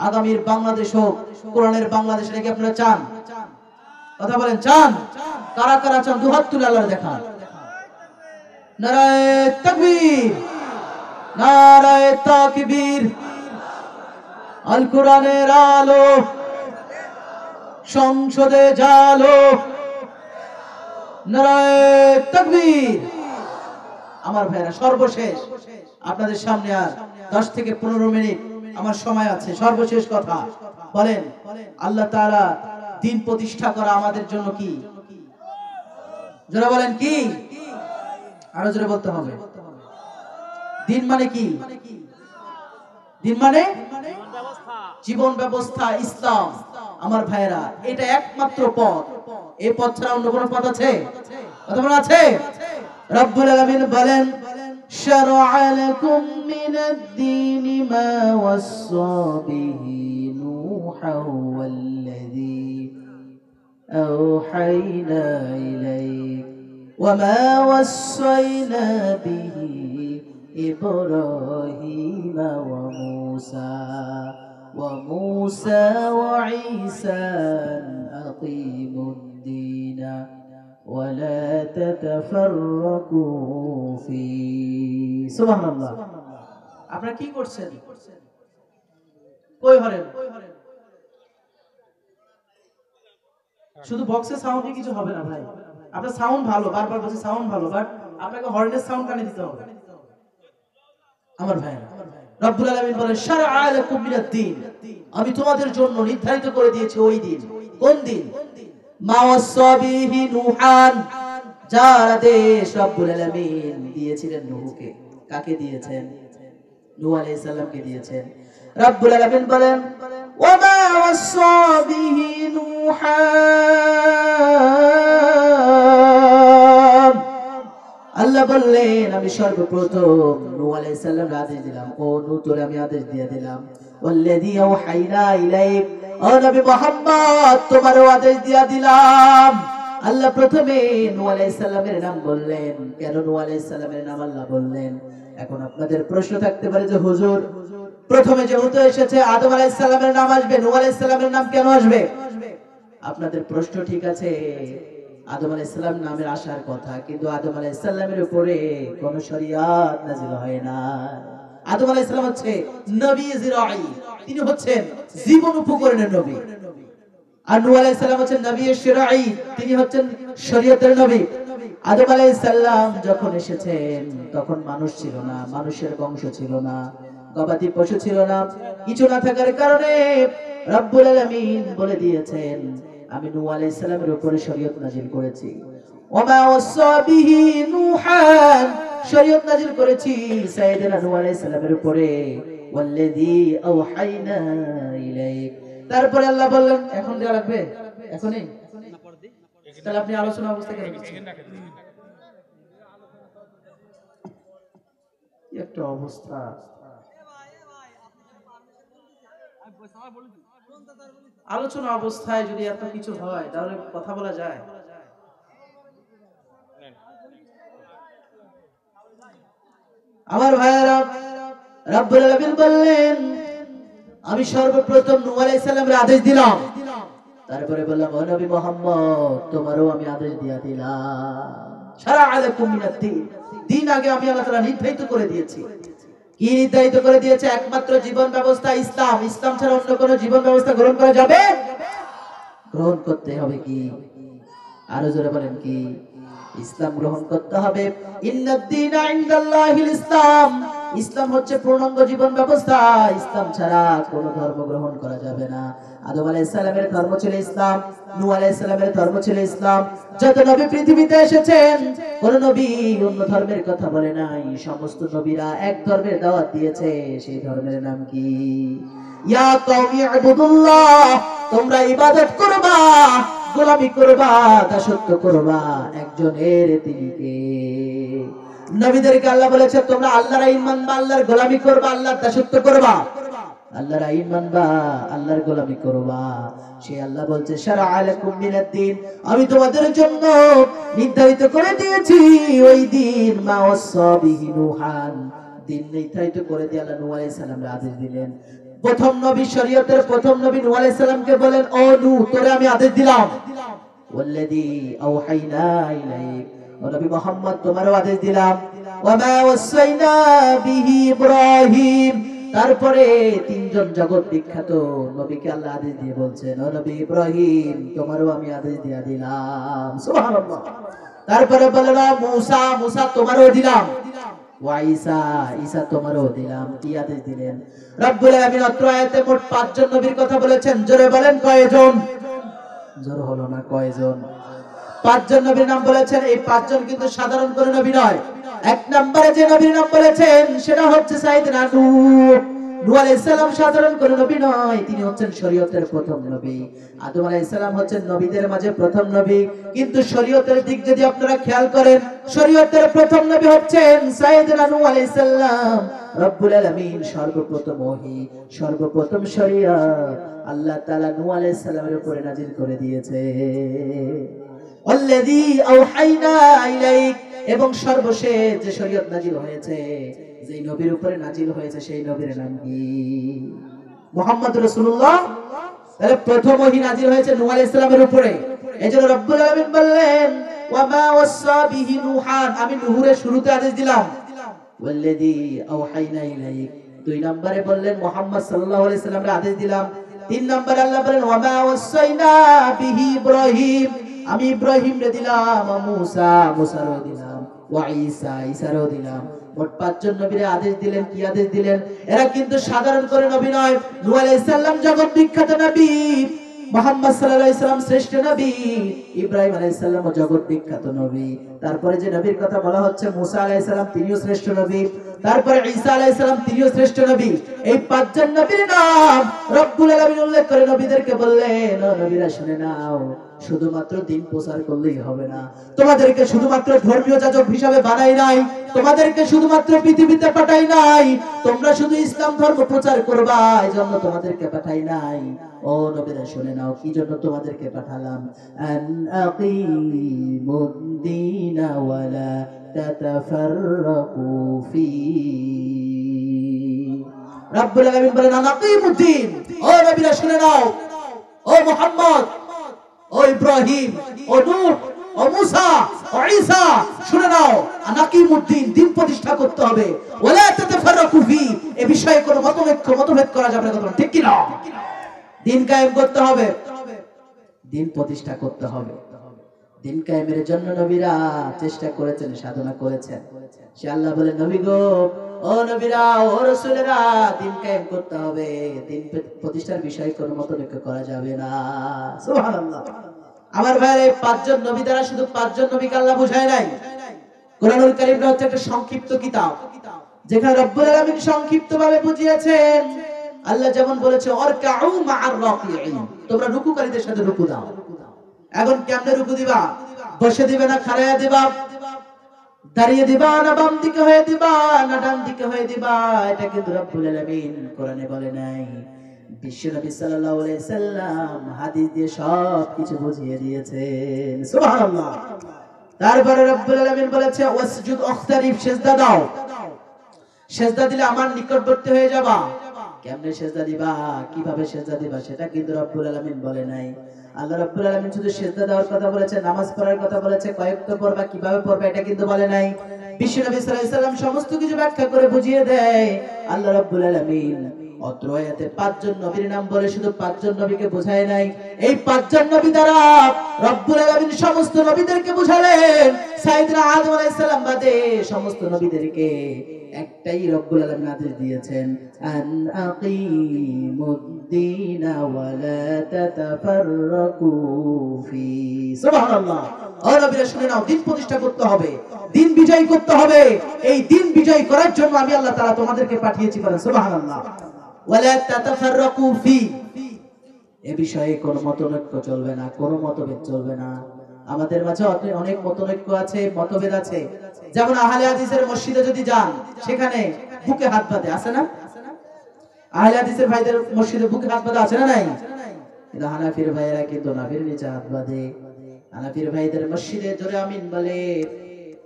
আগামীর বাংলাদেশ হোক কোরআনের বাংলাদেশ। নাকি আপনারা চান? কথা বলেন, চান? কারা কারা চান দুহাত তুলে আল্লাহর দেখান। নারায়ে তাকবীর, নারায়ে তাকবীর। আল কোরআনের আলো সংসদে জালো, নারায়ে তাকবীর। আমার ভাইরা, সর্বশেষ আপনাদের সামনে আর 10 থেকে 15 মিনিট আমার সময় আছে। সর্বশেষ কথা বলেন, আল্লাহ তাআলা দিন প্রতিষ্ঠা করা আমাদের জন্য কি? যারা বলেন কি? আরো জোরে বলতে হবে। দিন মানে কি? দিন মানে জীবন ব্যবস্থা, ইসলাম। আমার ভাইরা, এটা একমাত্র পথ। এই পথ ছাড়া অন্য কোনো পথ আছে? কথা বলা আছে? রব্বুল আলামিন বলেন, শারআ লাকুম মিনাদ-দীনি মা ওয়াসসা বিহি নূহান ওয়াল্লাযী আওহাইনা ইলাইক ওয়া মা ওয়াসাইনা বিহি إبراهيم وموسى وعيسى أقيموا الدين ولا تتفرقوا فيه سبحان الله আপনারা কি করছেন? কই হরেন? শুধু বক্সের সাউন্ডে কিছু হবে না ভাই। আপনার সাউন্ড ভালো, বারবার বলছি সাউন্ড ভালো, বাট আপনাকে হর্নের সাউন্ড কানে দিতে হবে। আমার ভাই, রব্বুল আলামিন বলেন, শারআ লাকুম মিনাদ-দীন, আমি তোমাদের জন্য নির্ধারিত করে দিয়েছি ওই দিন। কোন দিন? মা ওয়াসসা বিহি নূহান, যার আদেশ রব্বুল আলামিন দিয়েছিলেন নূহকে। কাকে দিয়েছেন? নূহ আলাইহিস সালামকে দিয়েছেন। রব্বুল আলামিন বলেন, ওয়া মা ওয়াসসা বিহি নূহান, আল্লাহ বললেন আমি সর্বপ্রথম নূহ আলাইহিস সালামের আদেশ দিলাম। ও নূহ, তোরে আমি আদেশ দিয়ে দিলাম। ওয়াল্লাযী আওহাইনা ইলাইক, ও নবী মুহাম্মদ তোমারও আদেশ দিয়ে দিলাম। আল্লাহ প্রথমে নূহ আলাইহিস সালামের নাম বললেন। কেন নূহ আলাইহিস সালামের নাম আল্লাহ বললেন? এখন আপনাদের প্রশ্ন থাকতে পারে যে হুজুর, প্রথমে যেহেতু এসেছে আদম আলাইহিস সালামের নাম আসবে, নূহ আলাইহিস সালামের নাম কেন আসবে? আপনাদের প্রশ্ন ঠিক আছে, আদম আলাইহিস সালাম নামের আসার কথা, কিন্তু আদম আলাইহিস সালামের উপরে কোন শরীয়ত নাযিল হয় না। আদম আলাইহিস সালাম হচ্ছে নবী জিরাই, তিনি হচ্ছেন জীবন উপকরণের নবী। আর নূহ আলাইহিস সালাম হচ্ছেন নবী শিরাই, তিনি হচ্ছেন শরীয়তের নবী। আদম আলাইহিস সালাম যখন এসেছেন তখন মানুষ ছিল না, মানুষের বংশ ছিল না, গবাদি পশু ছিল না। কিছু না থাকার কারণে রব্বুল আলামিন বলে দিয়েছেন আমি নূহ আলাইহিস সালামের উপরে শরীয়ত নাযিল করেছি। ওমা ওয়াসা বিহি নূহান, শরীয়ত নাযিল করেছি সাইয়েদনা নূহ আলাইহিস সালামের উপরে। ওয়াল্লাযী আওহাইনা ইলাইক, তারপরে আল্লাহ বললেন, এখন দেয়া লাগবে? এখনই? তাহলে আপনি আলোচনা অবস্থায় কেন দিচ্ছেন? একটা অবস্থা। আলোচনা অবস্থায় যদি এত কিছু হয় তাহলে কথা বলা যায়? আমার ভাইয়েরা, রব্বুল আলামিন বললেন আমি সর্বপ্রথম নূহ আলাইহিস সালামের আদেশ দিলাম। তারপরে বললাম ও নবী মুহাম্মদ তোমারও আমি আদেশ দিয়ে দিলাম। শারআ লাকুম মিনাদ-দীন, দিন আগে আমি আল্লাহ তাআলা নির্ধারিত করে দিয়েছি। কি নির্ধারিত করে দিয়েছে? একমাত্র জীবন ব্যবস্থা ইসলাম। ইসলাম ছাড়া অন্য কোনো জীবন ব্যবস্থা গ্রহণ করা যাবে? গ্রহণ করতে হবে কি? আরো জোরে বলেন কি? ইসলাম গ্রহণ করতে হবে। ইন্নাদ-দীনা ইনদাল্লাহিল ইসলাম, ইসলাম হচ্ছে পূর্ণাঙ্গ জীবন ব্যবস্থা। ইসলাম ছাড়া কোনো ধর্ম গ্রহণ করা যাবে না। আদম আলাইহিস সালামের ধর্ম ছিল ইসলাম, নূহ আলাইহিস সালামের ধর্ম ছিল ইসলাম। যত নবী পৃথিবীতে এসেছেন কোন নবী অন্য ধর্মের কথা বলে নাই। সমস্ত নবীরা এক ধর্মের দাওয়াত দিয়েছে। সেই ধর্মের নাম কি? ইয়া কওমি ইবুদুল্লাহ, তোমরা ইবাদত করবা, গোলামি করবা, দাসত্ব করবা একজনের, তিনি কে? নবীদেরকে আল্লাহ বলেছে তোমরা আল্লাহর আইন মানবা, আল্লাহর গোলামি করবা, আল্লাহর দাসত্ব করবা। আল্লাহর আইন মানবা, আল্লাহর গোলামি করবা। সে আল্লাহ বলছে শারা'a লাকুম মিনাদ-দীন, আমি তোমাদের জন্য নির্ধারিত করে দিয়েছি ওই দিন মা ওয়াসা বিহি নূহান, দিন নির্ধারিত করে দিয়ে আল্লাহ নূহ আলাইহিস সালামকে আদেশ দিলেন। প্রথম নবী, শরীয়তের প্রথম নবী নূহ আলাইহিস সালামকে বলেন, ও নূহ তোরে আমি আদেশ দিলাম, ওয়াল্লাযী আওহাইনা ইলাইক, ও নবী মুহাম্মদ তোমারও আদেশ দিলাম, ওয়া মা ওয়াসাইনা বিহি ইব্রাহিম। তারপরে তিনজন জগৎ বিখ্যাত নবীকে আল্লাহ আদেশ দিয়ে বলছেন, ও নবী ইব্রাহিম তোমারও আমি আদেশ দিয়ে দিলাম। সুবহানাল্লাহ। তারপরে বললেন মুসা, মুসা তোমারও দিলাম, ওয়া ঈসা, ঈসা তোমারও দিলাম। কি আদেশ দিলেন? রব্বুল আলামিন অত্র আয়াতে মোট 5 জন নবীর কথা বলেছেন। জোরে বলেন কয়জন? জোর হলো না, কয়জন? 5 জন নবীর নাম বলেছেন। এই 5 জন কিন্তু সাধারণ কোন নবী নয়। এক নম্বরে যে নবীর নাম বলেছেন সেটা হচ্ছে সাইয়েদনা নূহ। নূহ আলাইহিস সালাম সাধারণ কোন নবী নয়, তিনি হচ্ছেন শরীয়তের প্রথম নবী। আদম আলাইহিস সালাম হচ্ছেন নবীদের মাঝে প্রথম নবী। কিন্তু শরীয়তের দিক যদি আপনারা খেয়াল করেন, শরীয়তের প্রথম নবী হচ্ছেন সাইয়েদনা নূহ আলাইহিস সালাম। রব্বুল আলামিন সর্বপ্রথম ওহী, সর্বপ্রথম শরীয়ত আল্লাহ তাআলা নূহ আলাইহিস সালামের উপরে নাযিল করে দিয়েছে। ওয়াল্লাযী আওহাইনা ইলাইক, এবং সর্বশেষ যে শরীয়ত নাযিল হয়েছে, যেই নবীর উপরে নাযিল হয়েছে সেই নবীর নাম কি? মুহাম্মদ রাসূলুল্লাহ। তাহলে প্রথম ওহী নাযিল হয়েছে নূহ আলাইহিস সালামের উপরে। এজন্য রব্বুল আলামিন বললেন ওয়া মা ওয়াসা বিহি নূহান, আমি নূহের শুরুতে আদেশ দিলাম। ওয়াল্লাযী আওহাইনা ইলাইক, 2 নম্বরে বললেন মুহাম্মদ সাল্লাল্লাহু আলাইহি সাল্লামের আদেশ দিলাম। 3 নম্বরে আল্লাহ বলেন ওয়া মা ওয়াসাইনা বিহি ইব্রাহিম, আমি ইব্রাহিম রে দিলাম, মুসা, মুসারও দিলাম, ওয়া ঈসা, ঈসারও দিলাম। মোট 5 জন নবীর আদেশ দিলেন। কি আদেশ দিলেন? এরা কিন্তু সাধারণ করে নবী নয়। নূহ আলাইহিস সালাম জগৎ বিখ্যাত নবী, মুহাম্মদ সাল্লাল্লাহু আলাইহি সাল্লাম শ্রেষ্ঠ নবী, ইব্রাহিম আলাইহিস সালাম জগৎ বিখ্যাত নবী। তারপরে যে নবীর কথা বলা হচ্ছে মুসা আলাইহিস সালাম, তিনিও শ্রেষ্ঠ নবী। তারপরে ঈসা আলাইহিস সালাম, তিনিও শ্রেষ্ঠ নবী। এই 5 জন নবীর নাম রব্বুল আলামিন উল্লেখ করে নবীদেরকে বললেন, ও নবীরা শুনে নাও, শুধুমাত্র দিন প্রচার করলেই হবে না। তোমাদেরকে শুধুমাত্র ধর্মীয় যাজক হিসাবে বানাই নাই, তোমাদেরকে শুধুমাত্র পৃথিবীতে পাঠাই নাই, তোমরা শুধু ইসলাম ধর্ম প্রচার করবা এজন্য তোমাদেরকে পাঠাই নাই। ও নবীরা শুনে নাও, কি জন্য তোমাদেরকে পাঠালাম? আন আকিমুদ্দিনা ওয়ালা তাতাফাররাকু ফি। রব্বুল আলামিন বলেন আন আকিমুদ্দিন, ও নবীরা শুনে নাও, ও মুহাম্মদ, ও ইব্রাহিম, ও নূহ, ও মুসা, ও ঈসা, শুনে নাও, আনাকিমুদ্দিন, দিন প্রতিষ্ঠা করতে হবে। ওয়ালা তাতাফাররাকু ফি, এই বিষয়ে কোনো মতভেদ করা যাবে না। ঠিক কি না? দিন কায়েম করতে হবে, দিন প্রতিষ্ঠা করতে হবে। দিন কায়েমের জন্য নবীরা চেষ্টা করেছেন, সাধনা করেছেন। সে আল্লাহ বলে নবী গো, ও নবীরা, ও রাসূলেরা, দিন কায়েম করতে হবে, দিন প্রতিষ্ঠার বিষয়ে কোনো মতভেদ করা যাবে না। সুবহানাল্লাহ। আমার ভাইরা, এই 5 জন নবী দ্বারা শুধু 5 জন নবীকে আল্লাহ বুঝায় নাই। কোরআনুল কারীমটা হচ্ছে একটা সংক্ষিপ্ত কিতাব, যেখানে রব্বুল আলামিন সংক্ষিপ্তভাবে বুঝিয়েছেন। আল্লাহ যেমন বলেছে অরকাউ মা'আর রাকিঈন, তোমরা রুকুকারীদের সাথে রুকু দাও। এখন কেমনে রুকু দিবা? বসে দিবে না খাড়ায়া দিবা? দাঁড়িয়ে দিবা না বাম দিকে হয়ে দিবা না ডান দিকে হয়ে দিবা? এটা কিন্তু রব্বুল আলামিন কোরআনে বলে নাই। বিশ্বনবী সাল্লাল্লাহু আলাইহি সাল্লাম হাদিস দিয়ে সব কিছু বুঝিয়ে দিয়েছেন। সুবহানাল্লাহ। তারপরে রব্বুল আলামিন বলেছে ওয়াসজুদ ওয়াখতারিফ, সিজদা দাও। সিজদা দিলে আমার নিকটবর্তী হয়ে যাবা। কেমনে সিজদা দিবা, কিভাবে সিজদা দিবা সেটা কিন্তু রব্বুল আলামিন বলে নাই। আল্লাহ রাব্বুল আলামিন শুধু সিজদা দেওয়ার কথা বলেছে, নামাজ পড়ার কথা বলেছে, কয়েকটা পড়বা, কিভাবে পড়বা এটা কিন্তু বলে নাই। বিশ্বনবী সাল্লাল্লাহু আলাইহি সাল্লাম সমস্ত কিছু ব্যাখ্যা করে বুঝিয়ে দেয়। আল্লাহ রাব্বুল আলামিন অত্র আয়াতে 5 জন নবীর নাম বলে শুধু 5 জন নবীকে বোঝায় নাই। এই 5 জন নবী দ্বারা রব্বুল আলামিন সমস্ত নবীদেরকে বুঝালেন। সাইয়েদনা আদম আলাইহিস সালাম বাদে সমস্ত নবীদেরকে একটাই রব্বুল আলামিন আদেশ দিয়েছেন, আন আকিমুদ্দিনা ওয়ালা তাতাফাররাকু ফি। সুবহানাল্লাহ। ও নবীরা শুনে নাও, দিন প্রতিষ্ঠা করতে হবে, দিন বিজয় করতে হবে। এই দিন বিজয় করার জন্য আমি আল্লাহ তাআলা তোমাদেরকে পাঠিয়েছি। বলেন সুবহানাল্লাহ। ওয়ালা তাতাফাররাকু ফি, এই বিষয়ে কোনো মতনৈক্য চলবে না, কোনো মতভেদ চলবে না। আমাদের মাঝে অনেক মতনৈক্য আছে, মতভেদ আছে। যেমন আহলে হাদিসের মসজিদে যদি যান, সেখানে বুকে হাত বাঁধে, আছে না? আহলে হাদিসের ভাইদের মসজিদে বুকে হাত বাঁধে, আছে না নাই? কিন্তু হানাফির ভাইয়েরা কিন্তু নাভির নিচে হাত বাঁধে। হানাফির ভাইদের মসজিদে জোরে আমিন বলে,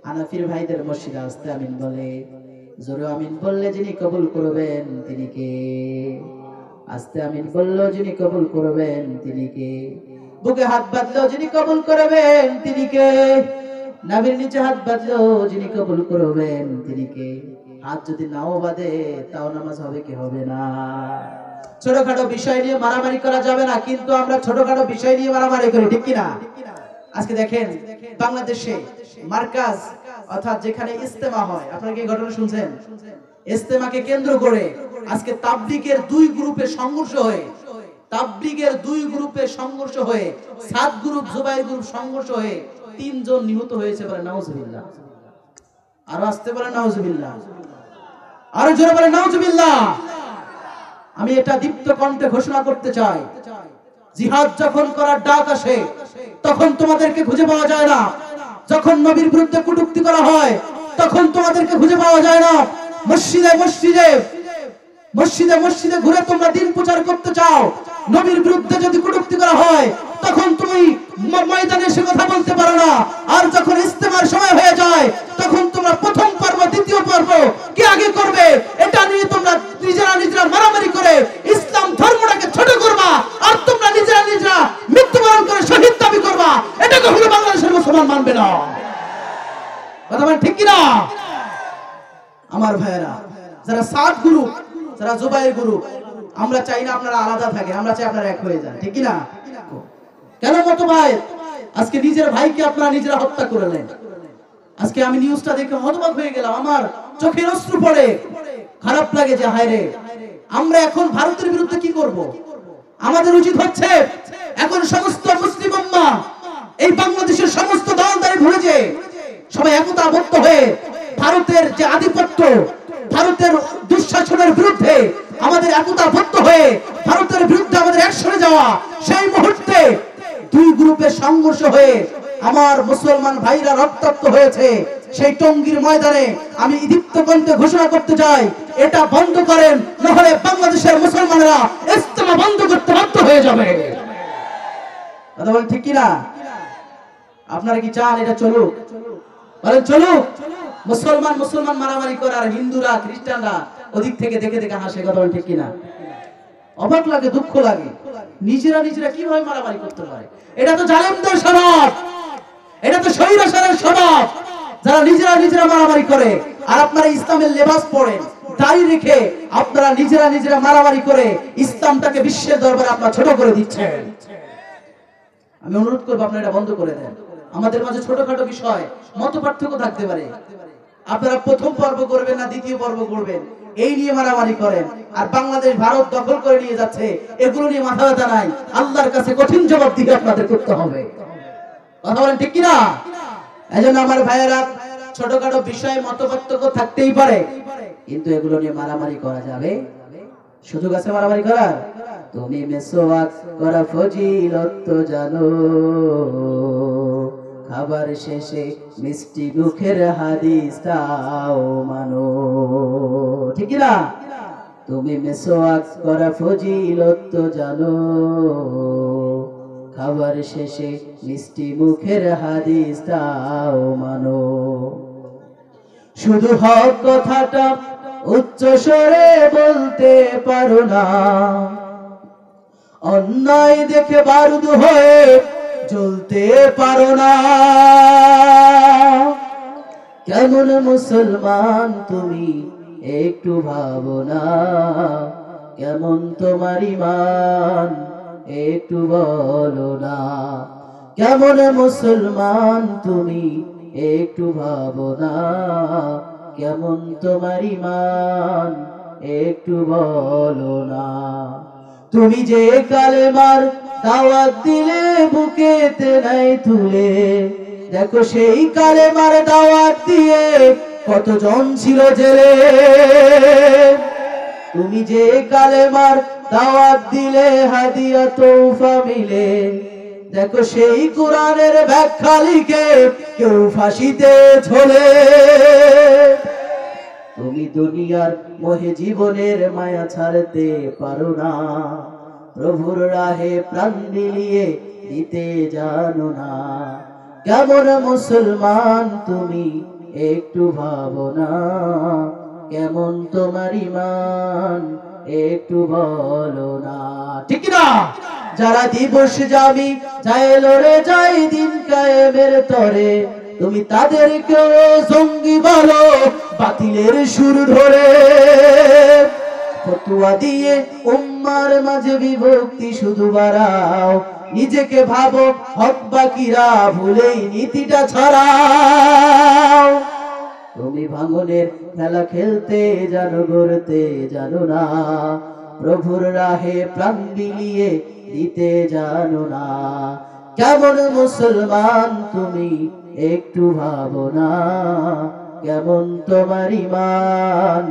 হানাফির ভাইদের মসজিদে আস্তে আমিন বলে। জোরে আমিন বললে যিনি কবুল করবেন তিনি কে? আস্তে আমিন বললেও যিনি কবুল করবেন তিনি কে? বুকে হাত বাঁধলেও যিনি কবুল করবেন তিনি কে? নাভির নিচে হাত বাঁধলেও যিনি কবুল করবেন তিনি কে? হাত যদি নাও বাঁধে তাও নামাজ হবে কি হবে না? ছোটখাটো বিষয় নিয়ে মারামারি করা যাবে না, কিন্তু আমরা ছোটখাটো বিষয় নিয়ে মারামারি করি, ঠিক কিনা? আজকে দেখেন বাংলাদেশে মার্কাজ অর্থাৎ যেখানে ইজতেমা হয়, আপনারা কি ঘটনা শুনছেন? ইজতেমাকে কেন্দ্র করে আজকে তাবলীগের দুই গ্রুপে সংঘর্ষ হয়ে, তাবলীগের দুই গ্রুপে সংঘর্ষ হয়ে, সাত গ্রুপ জুবাইর গ্রুপ সংঘর্ষ হয়ে 3 জন নিহত হয়েছে। বলে নাউজুবিল্লাহ। আরো আসতে বলে নাউজুবিল্লাহ, আরো জোরে বলে নাউজুবিল্লাহ। আমি এটা দীপ্ত কণ্ঠে ঘোষণা করতে চাই, জিহাদ যখন করার ডাক আসে তখন তোমাদেরকে খুঁজে পাওয়া যায় না। যখন নবীর বিরুদ্ধে কটূক্তি করা হয় তখন তোমাদেরকে খুঁজে পাওয়া যায় না। মসজিদে মসজিদে মসজিদে মসজিদে ঘুরে তোমরা দিন প্রচার করতে চাও, নবীর বিরুদ্ধে যদি কটূক্তি করা হয় তখন তুমি ময়দানে এসে কথা বলতে পারো না। আর যখন ইজতেমার সময় হয়ে যায় তখন তোমরা প্রথম পর্ব দ্বিতীয় পর্ব কি আগে করবে এটা নিয়ে তোমরা নিজেরা মারামারি করে ইসলাম ধর্মটাকে ছোট করবা, আর তোমরা নিজেরা মৃত্যুবরণ করে শহীদ দাবি করবা। এটা কখনো বাংলাদেশের মুসলমান মানবে না। কথা বলেন ঠিক কিনা? আমার ভাইয়েরা, যারা সাত গ্রুপ, যারা জুবাইর গ্রুপ, আমরা চাই না আপনারা আলাদা থাকে, আমরা চাই আপনারা এক হয়ে যান, ঠিক কিনা? কেন মত ভাই? আজকে নিজের ভাইকে আপনারা নিজেরা হত্যা করলেন। আজকে আমি নিউজটা দেখে হতবাক হয়ে গেলাম, আমার চোখের অশ্রু পড়ে, খারাপ লাগে যে হায় রে, আমরা এখন ভারতের বিরুদ্ধে কি করব? আমাদের উচিত হচ্ছে এখন সমস্ত মুসলিম উম্মাহ, এই বাংলাদেশের সমস্ত দলদারি ভুলে যে সবাই একতাবদ্ধ হয়ে ভারতের যে আধিপত্য, ভারতের দুঃশাসনের বিরুদ্ধে আমাদের একতাবদ্ধ হয়ে ভারতের বিরুদ্ধে আমাদের একসঙ্গে যাওয়া। সেই মুহূর্তে দুই গ্রুপে সংঘর্ষ হয়ে আমার মুসলমান ভাইরা রক্তাক্ত হয়েছে। সেই টঙ্গীর ময়দানে আমি দীপ্ত কণ্ঠে ঘোষণা করতে চাই, এটা বন্ধ করেন, নহলে বাংলাদেশের মুসলমানরা ইজতেমা বন্ধ করতে বাধ্য হয়ে যাবে। কথা বলেন ঠিক কিনা? আপনারা কি চান এটা চলুক? বলেন চলুক। মুসলমান মারামারি করে আর হিন্দুরা খ্রিস্টানরা ওদিক থেকে দেখে দেখে হাসে। কথা বলেন ঠিক কিনা? অবাক লাগে, দুঃখ লাগে, নিজেরা কিভাবে মারামারি করতে পারে? এটা তো জালেমদের স্বভাব, এটা তো স্বৈরাচারের স্বভাব, যারা নিজেরা মারামারি করে। আর আপনারা ইসলামের লেবাস পরেন, দাড়ি রেখে আপনারা নিজেরা মারামারি করে ইসলামটাকে বিশ্বের দরবারে আপনারা ছোট করে দিচ্ছেন। আমি অনুরোধ করবো আপনারা এটা বন্ধ করে দেন। আমাদের মাঝে ছোটখাটো বিষয় মত পার্থক্য থাকতে পারে, আপনারা প্রথম পর্ব করবেন না দ্বিতীয় পর্ব করবেন, এই নিয়ে মারামারি করেন। আর বাংলাদেশ ভারত দখল করে নিয়ে যাচ্ছে, এগুলো নিয়ে মাথা ব্যথা নাই। আল্লাহর কাছে কঠিন জবাব দিতে আপনাদের করতে হবে। কথা বলেন ঠিক কিনা? এজন্য আমার ভাইয়েরা, ছোটখাটো বিষয়ে মত পার্থক্য থাকতেই পারে, কিন্তু এগুলো নিয়ে মারামারি করা যাবে? সুযোগ আছে মারামারি করার? তুমি মেসওয়াক করা ফজিলত তো জানো, খাবার শেষে মিষ্টি মুখের হাদিসটাও মানো, ঠিক না? তুমি মেসওয়াক করা ফজিলত তো জানো, খাবার শেষে মিষ্টি মুখের হাদিসটাও মানো। শুধু হক কথাটা উচ্চ স্বরে বলতে পারো না, অন্যায় দেখে বারুদ হয়ে জ্বলতে পারো না। কেমন মুসলমান তুমি একটু ভাবো না, কেমন তোমার ঈমান একটু বলো না। কেমন মুসলমান তুমি একটু ভাবো না, কেমন তোমার ঈমান একটু বলো না। তুমি যে কালেমার দাওয়াত দিলে বুকেতে নাই তুলে, দেখো সেই কালেমার দাওয়াত দিয়ে কতজন ছিল জেলে। তুমি যে কালেমার দাওয়াত দিলে হাদিয়া তোফা মিলে, দেখো সেই কোরআনের ব্যাখ্যা লিখে কেউ ফাঁসিতে ঝোলে। তুমি দুনিয়ার মোহে জীবনের মায়া ছাড়তে পারো না, প্রভুর রাহে প্রাণ বিলিয়ে দিতে জানো না। কেমন মুসলমান তুমি একটু ভাবো না, কেমন তোমার ঈমান একটু বলো না, ঠিক না? যারা দিবস যাবি যায় লড়ে যায় দিন কায়েমের তরে, তুমি তাদেরকে জঙ্গি বলো বাতিলের সুর ধরে। ফতোয়া দিয়ে উম্মার মাঝে বিভক্তি শুধু বাড়াও, নিজেকে ভাবো হক বাকিরা ভুলেই নীতিটা ছড়াও। তুমি ভাঙনের খেলা খেলতে জানো, গড়তে জানো না, প্রভুর রাহে প্রাণ বিলিয়ে দিতে জানো না। কেমন মুসলমান তুমি একটু ভাবো না, কেমন তোমার ঈমান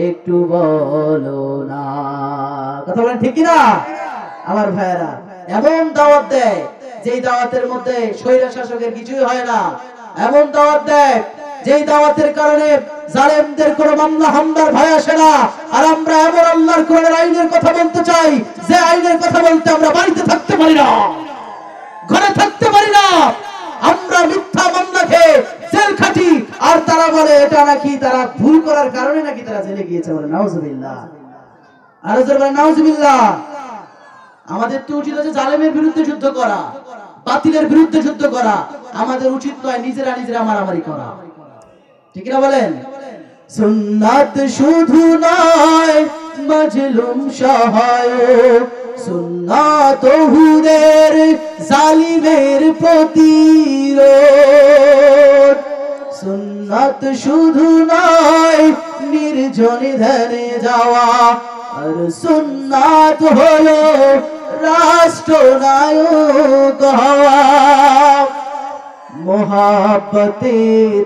একটু বলো না। কথা বলেন ঠিক না আমার ভাইয়েরা? এমন দাওয়াত দেয় যেই দাওয়াতের মধ্যে স্বৈর শাসকের কিছুই হয় না, এমন দাওয়াত দেয় যেই দাওয়াতের কারণে জালেমদের কোনো মামলা হামলার ভয় আসে না। আর আমরা এমন আল্লাহর কোরআনের আইনের কথা বলতে চাই যে আইনের কথা বলতে আমরা বাড়িতে থাকতে পারি না, ঘরে থাকতে পারি না, আমরা মিথ্যা মামলা খেয়ে জেল খাটি। আর তারা বলে এটা নাকি তারা ভুল করার কারণে নাকি তারা জেলে গিয়েছে, বলে নাউজুবিল্লাহ। আর বলে নাউজুবিল্লাহ। আমাদের তো উচিত আছে জালেমের বিরুদ্ধে যুদ্ধ করা, বাতিলের বিরুদ্ধে যুদ্ধ করা। আমাদের উচিত নয় নিজেরা নিজেরা মারামারি করা, ঠিক না বলেন? সুন্নাত শুধু নয় মাজলুম সহায়ক, সুন্নাত হুদের জালিমের প্রতিরোধ। সুন্নাত শুধু নয় নির্জনে ধ্যানে যাওয়া, আর সুন্নাত হলো রাষ্ট্রনায়ক হওয়া। মোহাব্বতে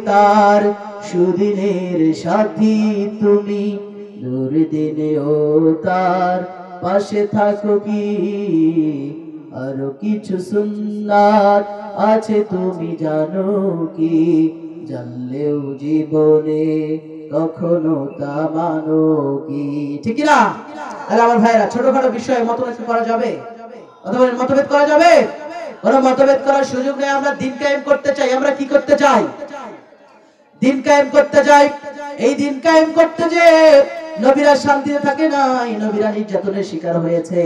তার সুদিনের সাথী তুমি, দুর্দিনেও তার পাশে থাকো কি? আরো কিছু সুন্নাত আছে তুমি জানো কি? জানলেও জীবনে কখনো তা মানো কি? ঠিক না? তাহলে আমার ভাইরা ছোটখাটো বিষয়ে মতভেদ করা যাবে? অথবা মতভেদ করা যাবে? কোনো মতভেদ করার সুযোগ নেই। আমরা দিন কায়েম করতে চাই। আমরা কি করতে চাই? দিন কায়েম করতে চাই। এই দিন কায়েম করতে যে নবীরা শান্তিতে থাকে নাই, নবীরা নির্যাতনের শিকার হয়েছে,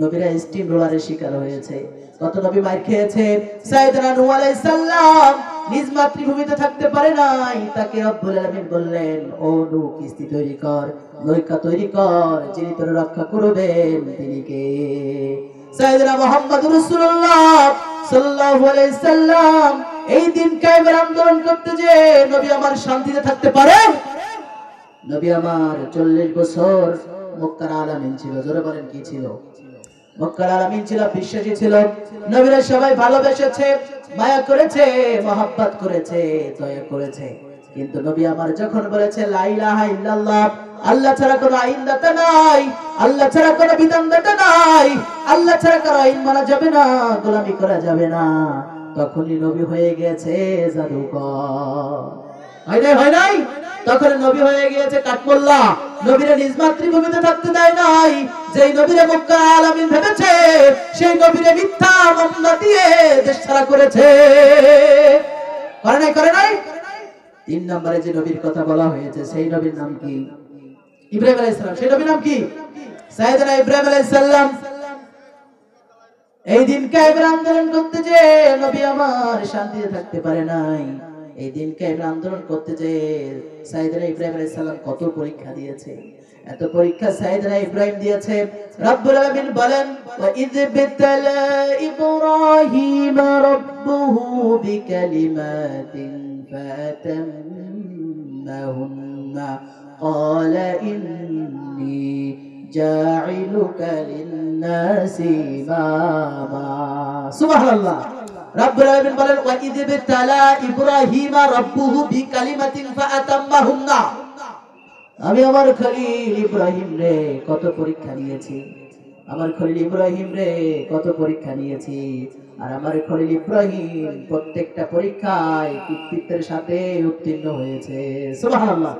নবীরা স্টিম রোলারের শিকার হয়েছে। কত নবী মার খেয়েছে। সাইয়েদনা নূহ আলাইহিস সালাম নিজ মাতৃভূমিতে থাকতে পারে নাই, তাকে রব্বুল আলামিন বললেন, ও নূহ কিস্তি তৈরি কর, নৌকা তৈরি কর, যিনি তোর রক্ষা করবেন তিনি কে? সাইয়েদনা মুহাম্মদুর রাসূলুল্লাহ সাল্লাল্লাহু আলাইহি সাল্লাম এই দিন কায়েমের আন্দোলন করতে যে নবী আমার শান্তিতে থাকতে পারে। নবী আমার 40 বছর মক্কার আলামিন ছিল। জোরে বলেন কি ছিল? মক্কার আলামিন ছিল, বিশ্বাসী ছিল। নবীরা সবাই ভালোবেসেছে, মায়া করেছে, মহব্বত করেছে, দয়া করেছে। কিন্তু নবী আমার যখন বলেছে লা ইলাহা ইল্লাল্লাহ, আল্লাহ ছাড়া কোনো আইনদাতা নাই, আল্লাহ ছাড়া কোনো বিধানদাতা নাই, আল্লাহ ছাড়া কারো আইন মানা যাবে না, গোলামি করা যাবে না, তখনই নবী হয়ে গেছে জাদুকর। হয় নাই? হয় নাই? তখন নবী হয়ে গিয়েছে কাঠমোল্লা। নবীরা নিজ মাতৃভূমিতে থাকতে দেয় নাই। যেই নবীরে মক্কার আলামিন ভেবেছে, সেই নবীরে মিথ্যা মামলা দিয়ে দেশ ছাড়া করেছে। করে নাই? করে নাই? 3 নম্বরে যে নবীর কথা বলা হয়েছে সেই নবীর নাম কি? ইব্রাহিম আলাইহিস সালাম। সেই নবীর নাম কি? সাইয়েদনা ইব্রাহিম আলাইহিস সালাম। এই দিন কায়েমের আন্দোলন করতে যে নবী আমার শান্তিতে থাকতে পারে নাই। এই দিন কায়েমের আন্দোলন করতে যে সাইয়েদনা ইব্রাহিম আলাইহিস সালাম কত পরীক্ষা দিয়েছে। এত পরীক্ষা সাইয়েদনা ইব্রাহিম দিয়েছে। রব্বুল আলামিন বলেন, ওয়া ইয বিতালা ইব্রাহিম রাব্বুহু বিকালিমাতিন ফাতাম্মাহুন্না ক্বালা ইন্নী জাইলুকা লিন-নাসি ইমামা। সুবহানাল্লাহ। রব্বুল আলামিন বলেন, ওয়া ইয বিতালা ইব্রাহিম রাব্বুহু বিকালিমাতিন ফাতাম্মাহুন্না। আমি আমার খলিল ইব্রাহিম রে কত পরীক্ষা নিয়েছি। আমার খলিল ইব্রাহিম রে কত পরীক্ষা নিয়েছি, আর আমার খলিল ইব্রাহিম প্রত্যেকটা পরীক্ষায় কৃতিত্বের সাথে উত্তীর্ণ হয়েছে। সুবহানাল্লাহ।